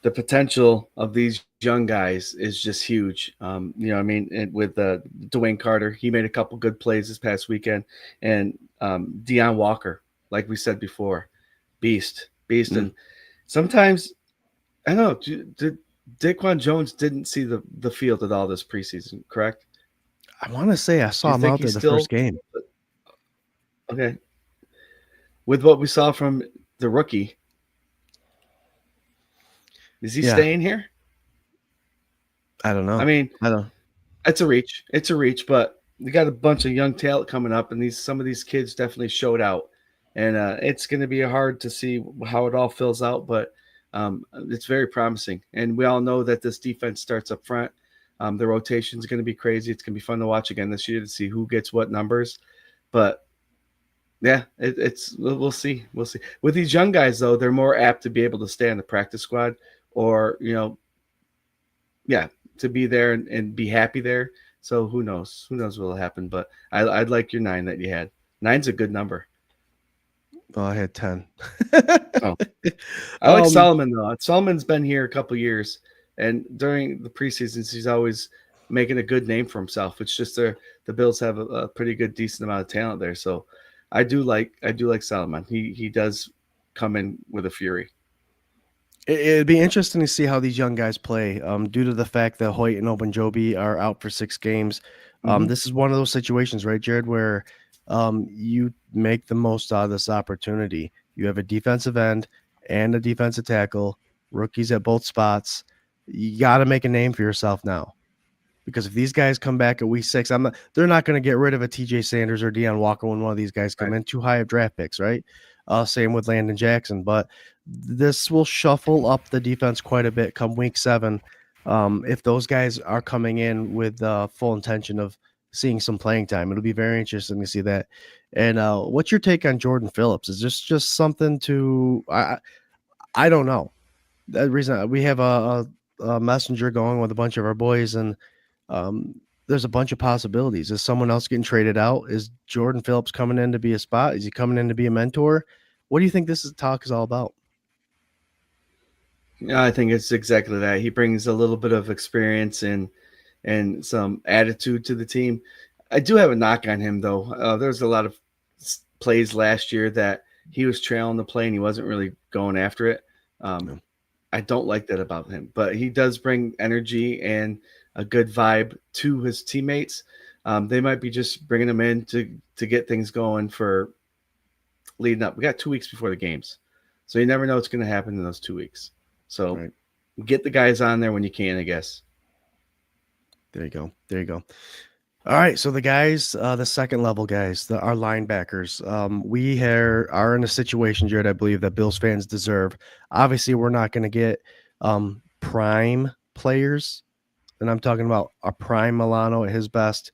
The potential of these young guys is just huge. With Dwayne Carter, he made a couple good plays this past weekend, and Deion Walker, like we said before, beast. And sometimes, I don't know, Daquan Jones didn't see the field at all this preseason, correct? I want to say I saw him out there the first game. Okay. With what we saw from the rookie, is he staying here? I don't know. I mean, it's a reach. It's a reach, but we got a bunch of young talent coming up, and some of these kids definitely showed out. And it's going to be hard to see how it all fills out, but it's very promising. And we all know that this defense starts up front. The rotation is going to be crazy. It's going to be fun to watch again this year to see who gets what numbers. But yeah, we'll see. We'll see. With these young guys, though, they're more apt to be able to stay on the practice squad, or to be there and be happy there. So who knows? Who knows what will happen? But I'd like your 9 that you had. 9's a good number. Oh, I had 10. Oh. I like Solomon, though. Solomon's been here a couple years, and during the preseasons, he's always making a good name for himself. It's just the Bills have a pretty good, decent amount of talent there. So I do like Solomon. He does come in with a fury. It'd be interesting to see how these young guys play, due to the fact that Hoyt and Ogunjobi are out for 6 games. This is one of those situations, right, Jared, where you make the most out of this opportunity. You have a defensive end and a defensive tackle, rookies at both spots. You got to make a name for yourself now, because if these guys come back at week 6, they're not going to get rid of a TJ Sanders or Deion Walker when one of these guys come in too high of draft picks, right? Same with Landon Jackson, but this will shuffle up the defense quite a bit come week 7. If those guys are coming in with full intention of seeing some playing time, it'll be very interesting to see that. And what's your take on Jordan Phillips? Is this just something to I don't know. The reason we have a messenger going with a bunch of our boys, and there's a bunch of possibilities. Is someone else getting traded out? Is Jordan Phillips coming in to be a spot? Is he coming in to be a mentor? What do you think this talk is all about? Yeah, I think it's exactly that. He brings a little bit of experience and some attitude to the team. I do have a knock on him, though. There's a lot of plays last year that he was trailing the play and he wasn't really going after it. I don't like that about him, but he does bring energy and a good vibe to his teammates. They might be just bringing him in to get things going for leading up. We got 2 weeks before the games, so you never know what's going to happen in those 2 weeks. So get the guys on there when you can, I guess. There you go. All right, so the guys, the second level guys, our linebackers, we are in a situation, Jared, I believe that Bills fans deserve. Obviously, we're not going to get prime players, and I'm talking about a prime Milano at his best,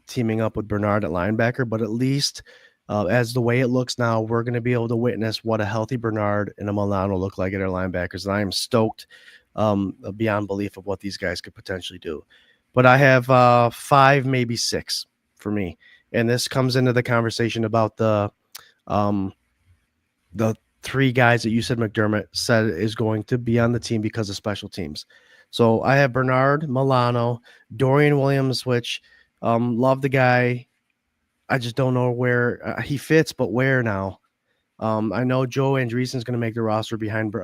teaming up with Bernard at linebacker, but at least as the way it looks now, we're going to be able to witness what a healthy Bernard and a Milano look like at our linebackers, and I am stoked beyond belief of what these guys could potentially do. But I have 5, maybe 6 for me, and this comes into the conversation about the three guys that you said McDermott said is going to be on the team because of special teams. So I have Bernard, Milano, Dorian Williams, which love the guy. I just don't know where he fits, but where now? I know Joe Andreessen's going to make the roster behind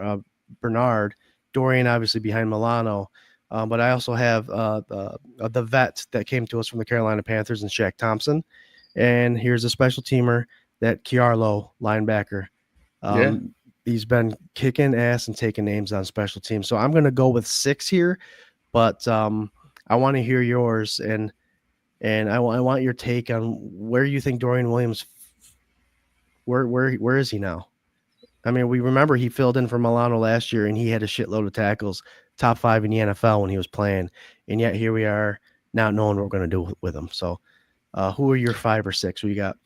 Bernard, Dorian obviously behind Milano, but I also have the vet that came to us from the Carolina Panthers and Shaq Thompson, and here's a special teamer, that Chiarlo linebacker. He's been kicking ass and taking names on special teams. So I'm going to go with 6 here, but I want to hear yours, and I want your take on where you think Dorian Williams. Where is he now? I mean, we remember he filled in for Milano last year, and he had a shitload of tackles, top 5 in the NFL when he was playing, and yet here we are not knowing what we're going to do with him. So, who are your 5 or 6? Who you got?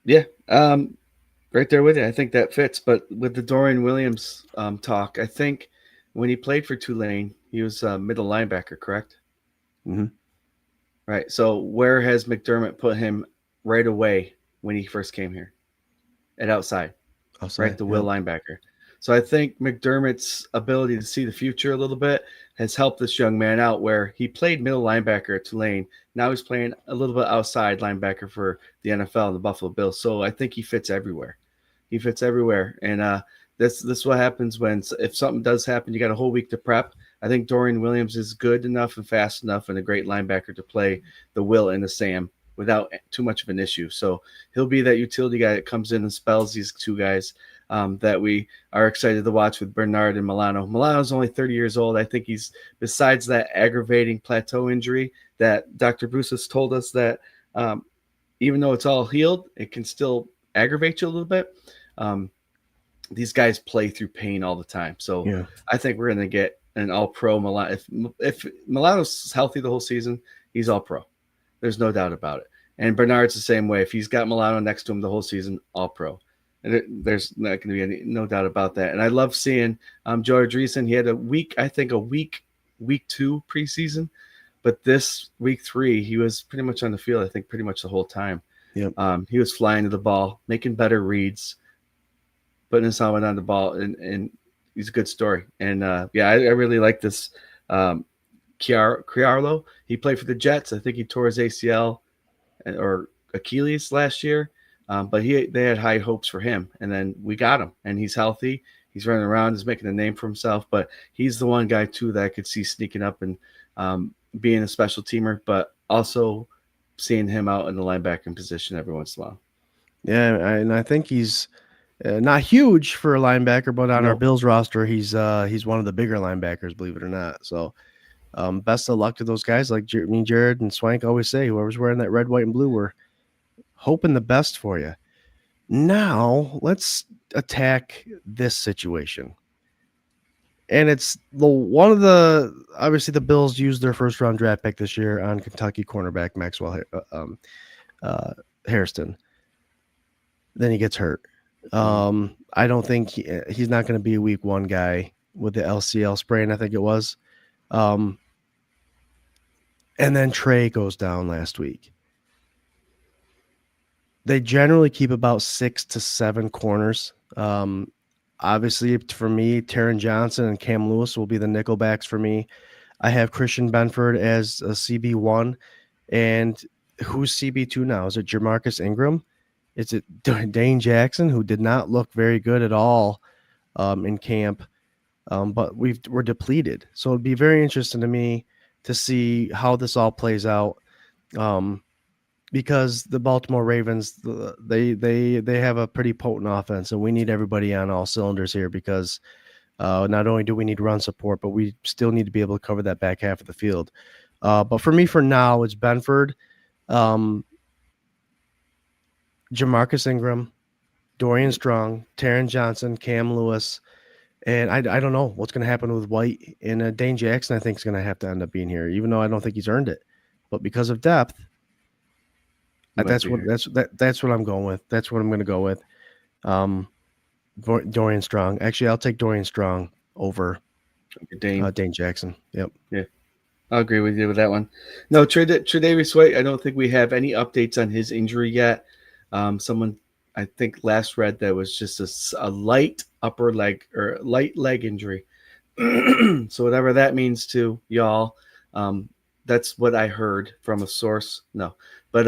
Yeah, right there with you. I think that fits. But with the Dorian Williams talk, I think when he played for Tulane, he was a middle linebacker, correct? Mm-hmm. Right. So where has McDermott put him right away when he first came here? At outside, right? The will linebacker. So I think McDermott's ability to see the future a little bit has helped this young man out, where he played middle linebacker at Tulane. Now he's playing a little bit outside linebacker for the NFL and the Buffalo Bills. So I think he fits everywhere. He fits everywhere. And this is what happens if something does happen, you got a whole week to prep. I think Dorian Williams is good enough and fast enough and a great linebacker to play the Will and the Sam without too much of an issue. So he'll be that utility guy that comes in and spells these two guys that we are excited to watch with Bernard and Milano. Milano's only 30 years old. I think he's, besides that aggravating plateau injury that Dr. Bruce has told us that even though it's all healed, it can still aggravate you a little bit. These guys play through pain all the time. So I think we're going to get an all-pro Milano. If Milano's healthy the whole season, he's all-pro. There's no doubt about it. And Bernard's the same way. If he's got Milano next to him the whole season, all pro. And there's not going to be no doubt about that. And I love seeing Joe Andreessen. He had week 2 preseason, but this week 3, he was pretty much on the field, I think, pretty much the whole time. Yep. He was flying to the ball, making better reads, putting his helmet on the ball, and he's a good story. And I really like this. Chiarlo, he played for the Jets. I think he tore his ACL or Achilles last year, but they had high hopes for him, and then we got him, and he's healthy. He's running around, he's making a name for himself, but he's the one guy too that I could see sneaking up and being a special teamer, but also seeing him out in the linebacking position every once in a while. Yeah, and I think he's not huge for a linebacker, but on our Bills roster, he's one of the bigger linebackers, believe it or not. So. Best of luck to those guys. Like Jared and Swank always say, whoever's wearing that red, white, and blue, we're hoping the best for you. Now, let's attack this situation. And it's obviously the Bills used their first round draft pick this year on Kentucky cornerback Maxwell Hairston. Then he gets hurt. I don't think he's not going to be a week 1 guy with the LCL sprain, I think it was. And then Trey goes down last week. They generally keep about 6 to 7 corners. Obviously, for me, Taron Johnson and Cam Lewis will be the nickelbacks for me. I have Christian Benford as a CB1. And who's CB2 now? Is it Jamarcus Ingram? Is it Dane Jackson, who did not look very good at all in camp? But we're depleted. So it'd be very interesting to me to see how this all plays out. Because the Baltimore Ravens, they have a pretty potent offense, and we need everybody on all cylinders here because not only do we need run support, but we still need to be able to cover that back half of the field. But for me, for now, it's Benford, Jamarcus Ingram, Dorian Strong, Taron Johnson, Cam Lewis. And I don't know what's going to happen with White, and Dane Jackson. I think is going to have to end up being here, even though I don't think he's earned it. But because of depth, that's what I'm going with. That's what I'm going to go with. Dorian Strong. Actually, I'll take Dorian Strong over Dane Jackson. Yep. Yeah, I'll agree with you with that one. No, Tre'Davious White. I don't think we have any updates on his injury yet. Someone I think last read that was just a light upper leg or light leg injury. So whatever that means to y'all, that's what I heard from a source. No, but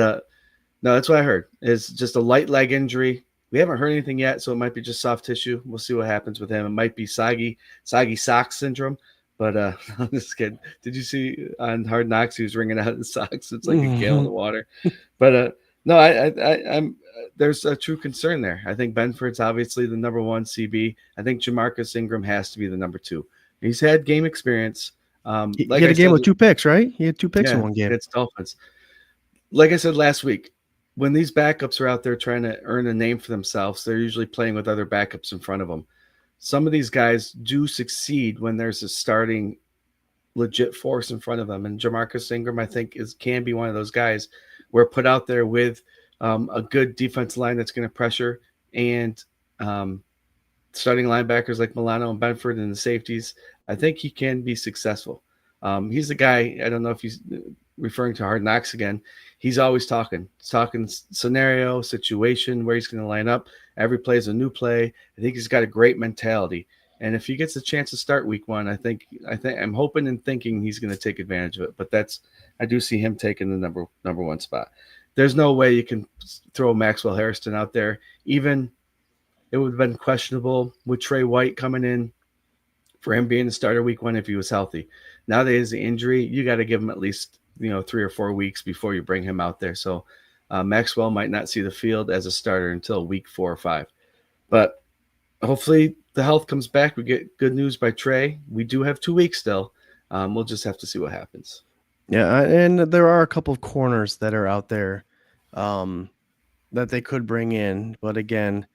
no, that's what I heard. It's just a light leg injury. We haven't heard anything yet, so it might be just soft tissue. We'll see what happens with him. It might be soggy sock syndrome. But I'm just kidding. Did you see on Hard Knocks he was wringing out his socks? It's like a gallon of water. But no, I'm there's a true concern there. I think Benford's obviously the number one CB. I think Jamarcus Ingram has to be the number two. He's had game experience. He had a game with 2 picks, right? He had 2 picks in one game. It's Dolphins. Like I said last week, when these backups are out there trying to earn a name for themselves, they're usually playing with other backups in front of them. Some of these guys do succeed when there's a starting legit force in front of them. And Jamarcus Ingram, I think, can be one of those guys where put out there with a good defense line that's going to pressure and starting linebackers like Milano and Benford and the safeties. I think he can be successful. He's the guy, I don't know if he's referring to Hard Knocks again. He's always talking scenario, situation, where he's going to line up. Every play is a new play. I think he's got a great mentality. And if he gets a chance to start week one, I think I'm hoping and thinking he's going to take advantage of it. But I do see him taking the number one spot. There's no way you can throw Maxwell Hairston out there. Even it would have been questionable with Trey White coming in for him being the starter week one if he was healthy. Nowadays, the injury, you got to give him at least 3 or 4 weeks before you bring him out there. So Maxwell might not see the field as a starter until week 4 or 5. But hopefully the health comes back. We get good news by Trey. We do have 2 weeks still. We'll just have to see what happens. Yeah, and there are a couple of corners that are out there that they could bring in. But again,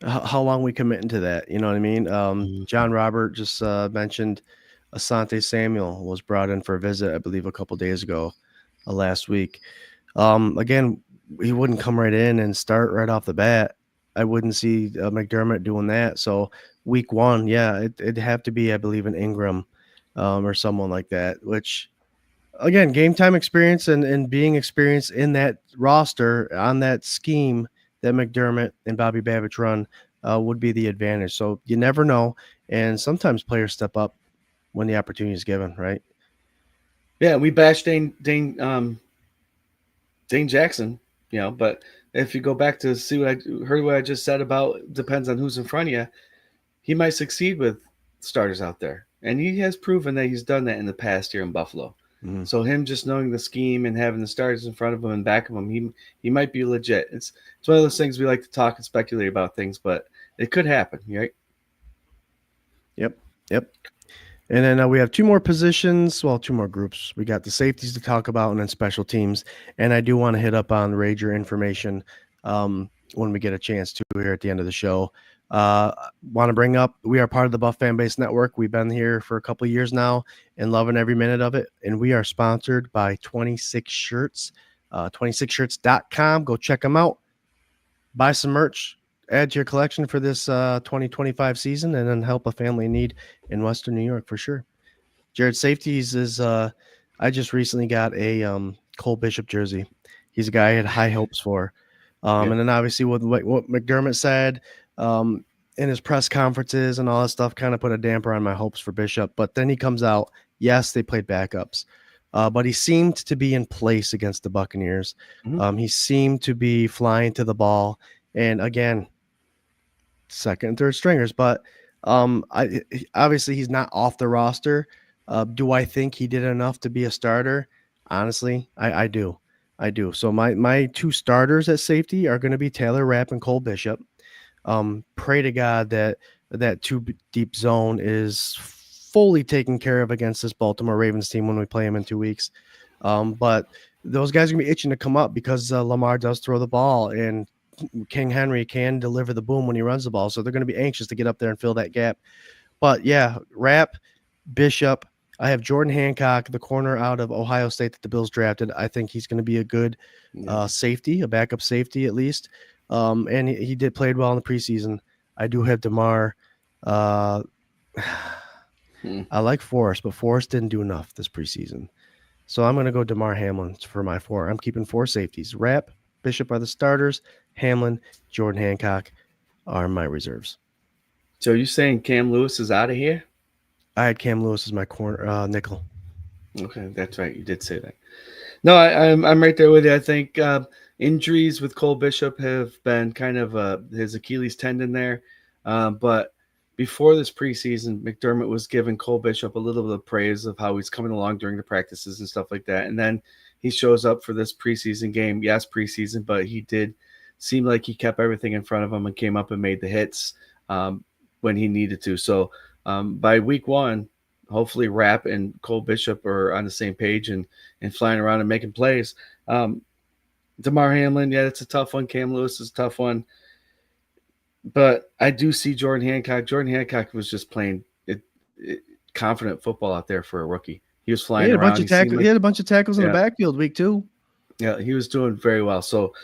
how long we committing to that? You know what I mean? John Robert just mentioned Asante Samuel was brought in for a visit, I believe, a couple days ago, last week. Again, he wouldn't come right in and start right off the bat. I wouldn't see McDermott doing that. So week one, yeah, it'd have to be, I believe, an Ingram or someone like that, which, again, game time experience and being experienced in that roster on that scheme that McDermott and Bobby Babich run would be the advantage. So you never know. And sometimes players step up when the opportunity is given, right? Yeah, we bashed Dane Jackson, but if you go back to see what I just said about depends on who's in front of you, he might succeed with starters out there. And he has proven that he's done that in the past here in Buffalo. Mm-hmm. So him just knowing the scheme and having the starters in front of him and back of him, he might be legit. It's one of those things we like to talk and speculate about things, but it could happen, right? Yep. And then we have 2 more positions, 2 more groups. We got the safeties to talk about and then special teams. And I do want to hit up on Rager information when we get a chance to here at the end of the show. Want to bring up, we are part of the Buff Fan Base Network. We've been here for a couple of years now and loving every minute of it. And we are sponsored by 26 Shirts, 26shirts.com. Go check them out. Buy some merch. Add to your collection for this 2025 season and then help a family in need in Western New York for sure. Jared Safeties is I just recently got a Cole Bishop jersey. He's a guy I had high hopes for. And then obviously what McDermott said in his press conferences and all that stuff kind of put a damper on my hopes for Bishop. But then he comes out, yes, they played backups. But he seemed to be in place against the Buccaneers. Mm-hmm. He seemed to be flying to the ball. And again, second and third stringers, but obviously he's not off the roster. Do I think he did enough to be a starter? Honestly, I do. So my 2 starters at safety are going to be Taylor Rapp and Cole Bishop. Pray to God that 2 deep zone is fully taken care of against this Baltimore Ravens team when we play them in 2 weeks. But those guys are going to be itching to come up because Lamar does throw the ball and King Henry can deliver the boom when he runs the ball. So they're going to be anxious to get up there and fill that gap. But yeah, Rapp, Bishop. I have Jordan Hancock, the corner out of Ohio State that the Bills drafted. I think he's going to be a good safety, a backup safety at least. And he played well in the preseason. I do have DeMar. I like Forrest, but Forrest didn't do enough this preseason. So I'm going to go DeMar Hamlin for my 4. I'm keeping 4 safeties. Rapp, Bishop are the starters. Hamlin, Jordan Hancock are my reserves. So you saying Cam Lewis is out of here? I had Cam Lewis as my corner nickel. Okay, that's right. You did say that. No, I'm right there with you. I think injuries with Cole Bishop have been kind of his Achilles tendon there. But before this preseason, McDermott was giving Cole Bishop a little bit of praise of how he's coming along during the practices and stuff like that. And then he shows up for this preseason game. Yes, preseason, but he did seem like he kept everything in front of him and came up and made the hits when he needed to. So by week one, hopefully Rapp and Cole Bishop are on the same page and flying around and making plays. DeMar Hamlin, yeah, it's a tough one. Cam Lewis is a tough one. But I do see Jordan Hancock. Jordan Hancock was just playing confident football out there for a rookie. He was flying around. He had a bunch of tackles in the backfield week 2. Yeah, he was doing very well. So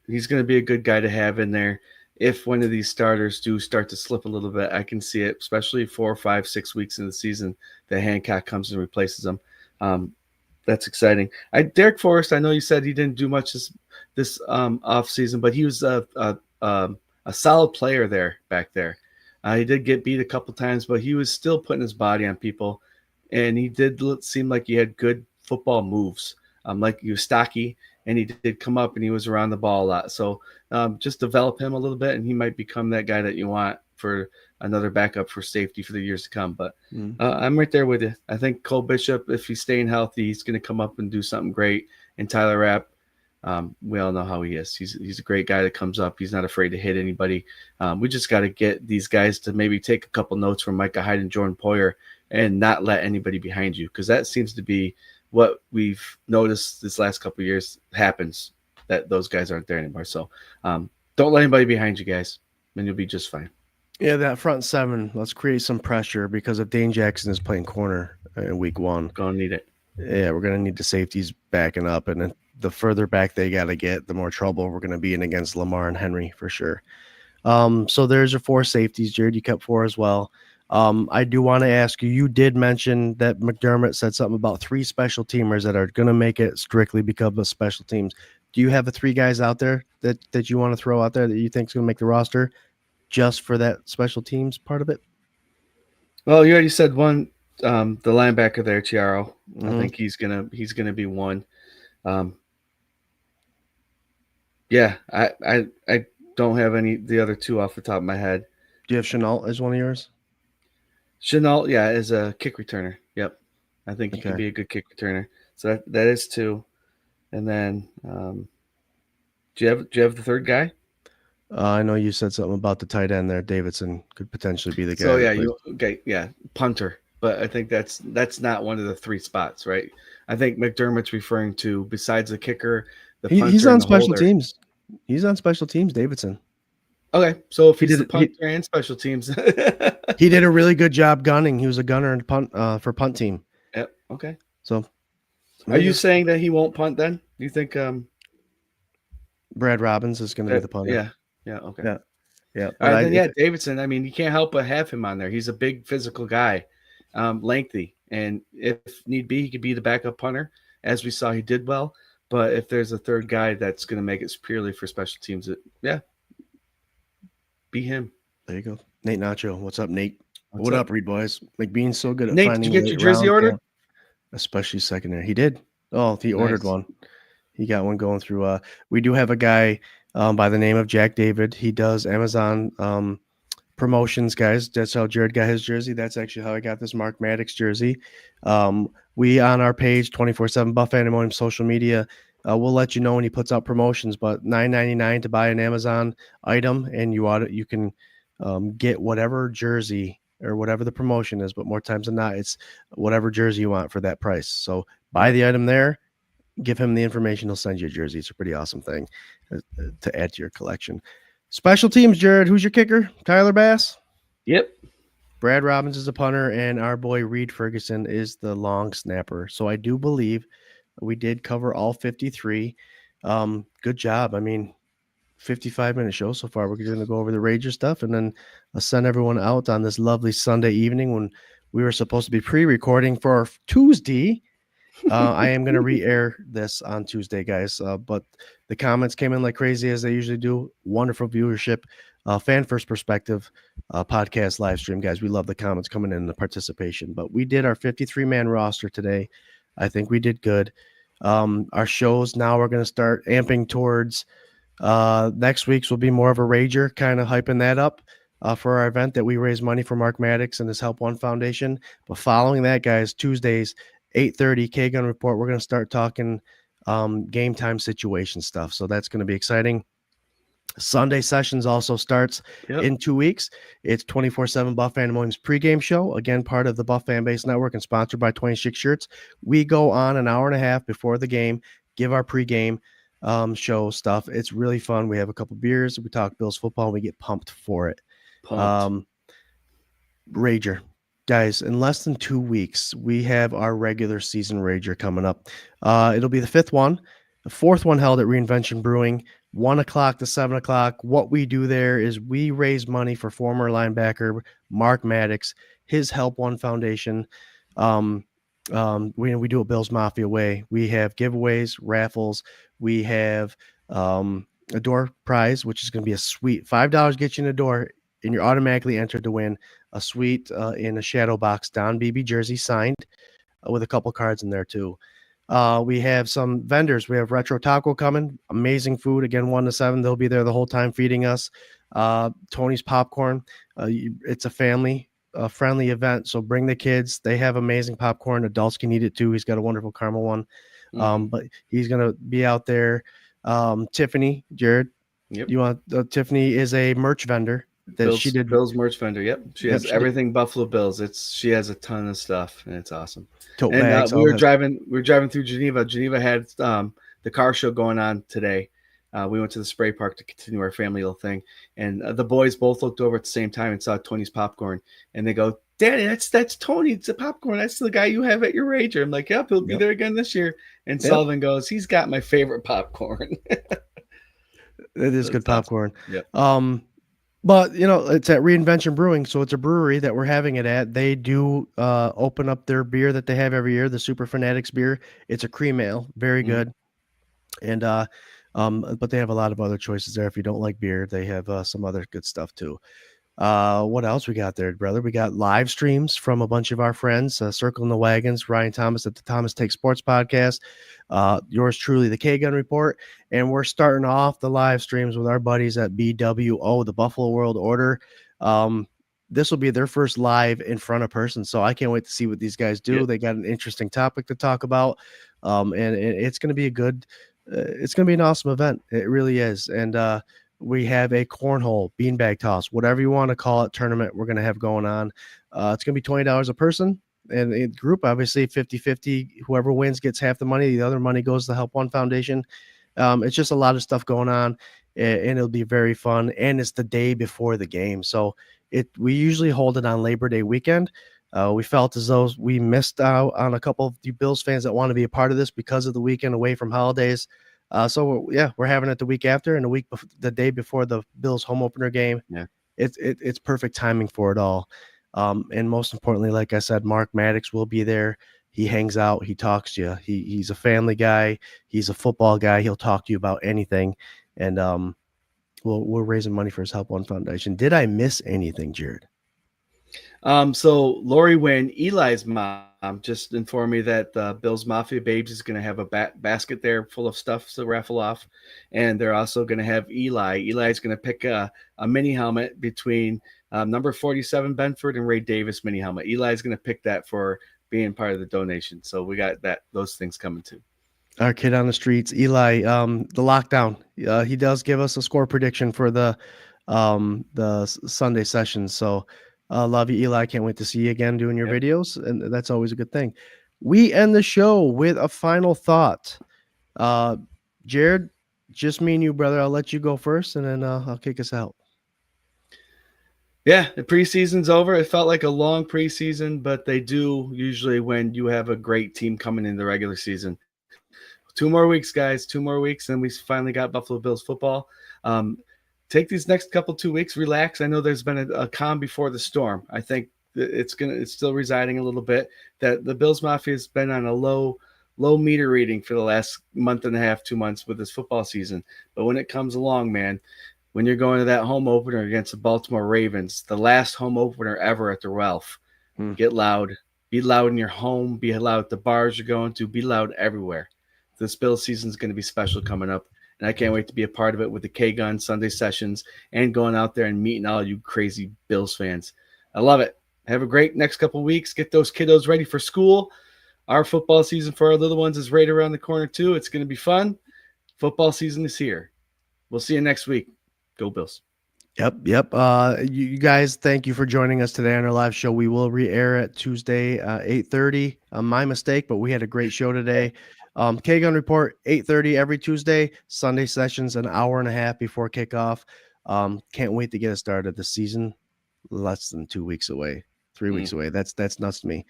he's going to be a good guy to have in there. If one of these starters do start to slip a little bit, I can see it, especially 4, 5, 6 weeks in the season, that Hancock comes and replaces him. That's exciting. Derek Forrest, I know you said he didn't do much this off season, but he was a solid player back there. He did get beat a couple times, but he was still putting his body on people, and he did seem like he had good football moves. Like he was stocky, and he did come up and he was around the ball a lot. So just develop him a little bit, and he might become that guy that you want for another backup for safety for the years to come. But I'm right there with you. I think Cole Bishop, if he's staying healthy, he's going to come up and do something great. And Tyler Rapp, we all know how he is. He's a great guy that comes up. He's not afraid to hit anybody. We just got to get these guys to maybe take a couple notes from Micah Hyde and Jordan Poyer and not let anybody behind you, because that seems to be what we've noticed this last couple of years happens, that those guys aren't there anymore. So don't let anybody behind you, guys, and you'll be just fine. Yeah, that front 7, let's create some pressure, because if Dane Jackson is playing corner in week 1, Gonna need it. Yeah, we're going to need the safeties backing up, and then the further back they got to get, the more trouble we're going to be in against Lamar and Henry for sure. So there's your 4 safeties. Jared, you kept 4 as well. I do want to ask you, you did mention that McDermott said something about 3 special teamers that are going to make it strictly because of special teams. Do you have the 3 guys out there that you want to throw out there that you think is going to make the roster just for that special teams part of it? Well, you already said one, the linebacker there, Chiaro. I think he's gonna be one. Yeah, I don't have the other 2 off the top of my head. Do you have Chenault as one of yours? Chenault, yeah, is a kick returner. Yep. I think he could be a good kick returner. So that is 2. And then do you have the third guy? I know you said something about the tight end there. Davidson could potentially be the guy. So yeah, punter. But I think that's not one of the 3 spots, right? I think McDermott's referring to, besides the kicker, the punter. He's on special teams. He's on special teams, Davidson. Okay, so if he's the punter and special teams, he did a really good job gunning. He was a gunner and punt for punt team. Yep. Okay. So, are you saying that he won't punt then? Do you think Brad Robbins is going to be the punter? Yeah. Okay. Yeah. All right, then, Davidson. I mean, you can't help but have him on there. He's a big physical guy, lengthy, and if need be, he could be the backup punter. As we saw, he did well. But if there's a third guy that's going to make it purely for special teams, be him. There you go. Nate Nacho. What's up, Nate? What up, Reed boys? McBean's so good at Nate, finding. Did you get your jersey ordered? Especially secondary. He did. Oh, he ordered one. He got one going through. We do have a guy by the name of Jack David. He does Amazon promotions, guys. That's how Jared got his jersey. That's actually how I got this Mark Maddox jersey. We on our page 24/7 Buff Animonium social media. We'll let you know when he puts out promotions, but $9.99 to buy an Amazon item, and you can get whatever jersey or whatever the promotion is, but more times than not, it's whatever jersey you want for that price. So buy the item there, give him the information, he'll send you a jersey. It's a pretty awesome thing to add to your collection. Special teams, Jared, who's your kicker? Tyler Bass? Yep. Brad Robbins is a punter, and our boy Reed Ferguson is the long snapper. So I do believe we did cover all 53. Good job. I mean, 55-minute show so far. We're going to go over the Rager stuff, and then I'll send everyone out on this lovely Sunday evening when we were supposed to be pre-recording for our Tuesday. I am going to re-air this on Tuesday, guys. But the comments came in like crazy as they usually do. Wonderful viewership, fan first perspective, podcast live stream, guys. We love the comments coming in and the participation. But we did our 53-man roster today. I think we did good. Our shows now we're going to start amping towards next week's will be more of a rager, kind of hyping that up. For our event that we raise money for Mark Maddox and his Help One Foundation. But following that, guys, Tuesdays, 8:30 K-Gun Report, we're going to start talking game time situation stuff. So that's going to be exciting. Sunday sessions also starts in 2 weeks. It's 24/7 Buff Fan Williams pregame show. Again, part of the Buff Fan Base Network and sponsored by 26 Shirts. We go on an hour and a half before the game, give our pregame show stuff. It's really fun. We have a couple beers. We talk Bills football, and we get pumped for it. Rager, guys, in less than 2 weeks we have our regular season Rager coming up. It'll be the 5th one, the 4th one held at Reinvention Brewing, 1 o'clock to 7 o'clock. What we do there is we raise money for former linebacker Mark Maddox, his Help One Foundation. We do a Bills Mafia way. We have giveaways, raffles. We have a door prize, which is going to be a sweet $5 get you in the door, and you're automatically entered to win a suite in a shadow box Don Beebe jersey signed with a couple cards in there too. We have some vendors. We have Retro Taco coming. Amazing food. Again, 1 to 7. They'll be there the whole time feeding us. Tony's Popcorn. It's a family friendly event. So bring the kids. They have amazing popcorn. Adults can eat it too. He's got a wonderful caramel one. But he's going to be out there. Tiffany, Jared, you want Tiffany is a merch vendor. She did Bills merch vendor. Yep, she has everything Buffalo Bills. She has a ton of stuff, and it's awesome. And we were driving through Geneva. Geneva had the car show going on today. We went to the spray park to continue our family little thing, and the boys both looked over at the same time and saw Tony's Popcorn, and they go, "Daddy, that's Tony. It's a popcorn. That's the guy you have at your Rager." I'm like, "Yep, he'll be there again this year." And Sullivan goes, "He's got my favorite popcorn." It is good popcorn. Yep. But, it's at Reinvention Brewing, so it's a brewery that we're having it at. They do open up their beer that they have every year, the Super Fanatics beer. It's a cream ale, very good. And but they have a lot of other choices there. If you don't like beer, they have some other good stuff too. What else we got there, brother? We got live streams from a bunch of our friends, Circling the Wagons, Ryan Thomas at the Thomas Take Sports Podcast, yours truly, the K-Gun Report, and we're starting off the live streams with our buddies at BWO, the Buffalo World Order. This will be their first live in front of person, so I can't wait to see what these guys do. They got an interesting topic to talk about, and it's going to be it's going to be an awesome event. It really is, and we have a cornhole, beanbag toss, whatever you want to call it, tournament we're going to have going on. It's going to be $20 a person. And in group, obviously, 50-50. Whoever wins gets half the money. The other money goes to the Help One Foundation. It's just a lot of stuff going on, and it'll be very fun. And it's the day before the game. So we usually hold it on Labor Day weekend. We felt as though we missed out on a couple of the Bills fans that want to be a part of this because of the weekend away from holidays. So we're having it the week after and the day before the Bills home opener game. Yeah, it's perfect timing for it all. And most importantly, like I said, Mark Maddox will be there. He hangs out. He talks to you. He's a family guy. He's a football guy. He'll talk to you about anything. And we're raising money for his Help One Foundation. Did I miss anything, Jared? So Lori Wynn, Eli's mom, just informed me that the Bills Mafia Babes is going to have a basket there full of stuff to raffle off. And they're also going to have Eli. Eli's going to pick a mini helmet between number 47 Benford and Ray Davis mini helmet. Eli's going to pick that for being part of the donation. So we got those things coming too. Our kid on the streets, Eli, the lockdown. He does give us a score prediction for the Sunday session. So love you, Eli. Can't wait to see you again doing your videos. And that's always a good thing. We end the show with a final thought. Jared, just me and you, brother. I'll let you go first, and then I'll kick us out. Yeah, the preseason's over. It felt like a long preseason, but they do usually when you have a great team coming in the regular season. 2 more weeks, guys. 2 more weeks, and we finally got Buffalo Bills football. Take these next 2 weeks, relax. I know there's been a calm before the storm. I think it's still residing a little bit. That the Bills Mafia has been on a low low meter reading for the last month and a half, 2 months with this football season. But when it comes along, man, when you're going to that home opener against the Baltimore Ravens, the last home opener ever at the Ralph, get loud. Be loud in your home. Be loud at the bars you're going to. Be loud everywhere. This Bills season is going to be special coming up, and I can't wait to be a part of it with the K-Gun Sunday sessions and going out there and meeting all you crazy Bills fans. I love it. Have a great next couple of weeks. Get those kiddos ready for school. Our football season for our little ones is right around the corner too. It's going to be fun. Football season is here. We'll see you next week. Go Bills. Yep. You guys, thank you for joining us today on our live show. We will re-air at Tuesday, 8:30. My mistake, but we had a great show today. K-Gun Report, 8:30 every Tuesday. Sunday sessions, an hour and a half before kickoff. Can't wait to get it started. The season, less than 2 weeks away, 3 weeks away. That's nuts to me.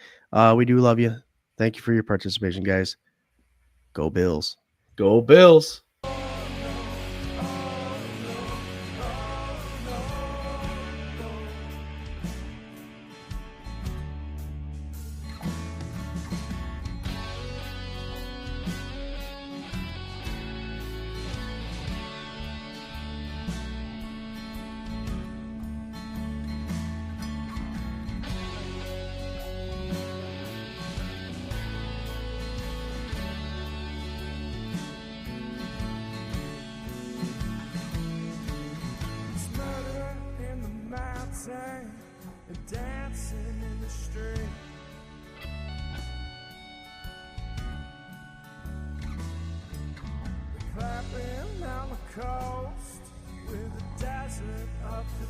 We do love you. Thank you for your participation, guys. Go Bills. Go Bills. And dancing in the street. We're clapping down the coast with the desert up to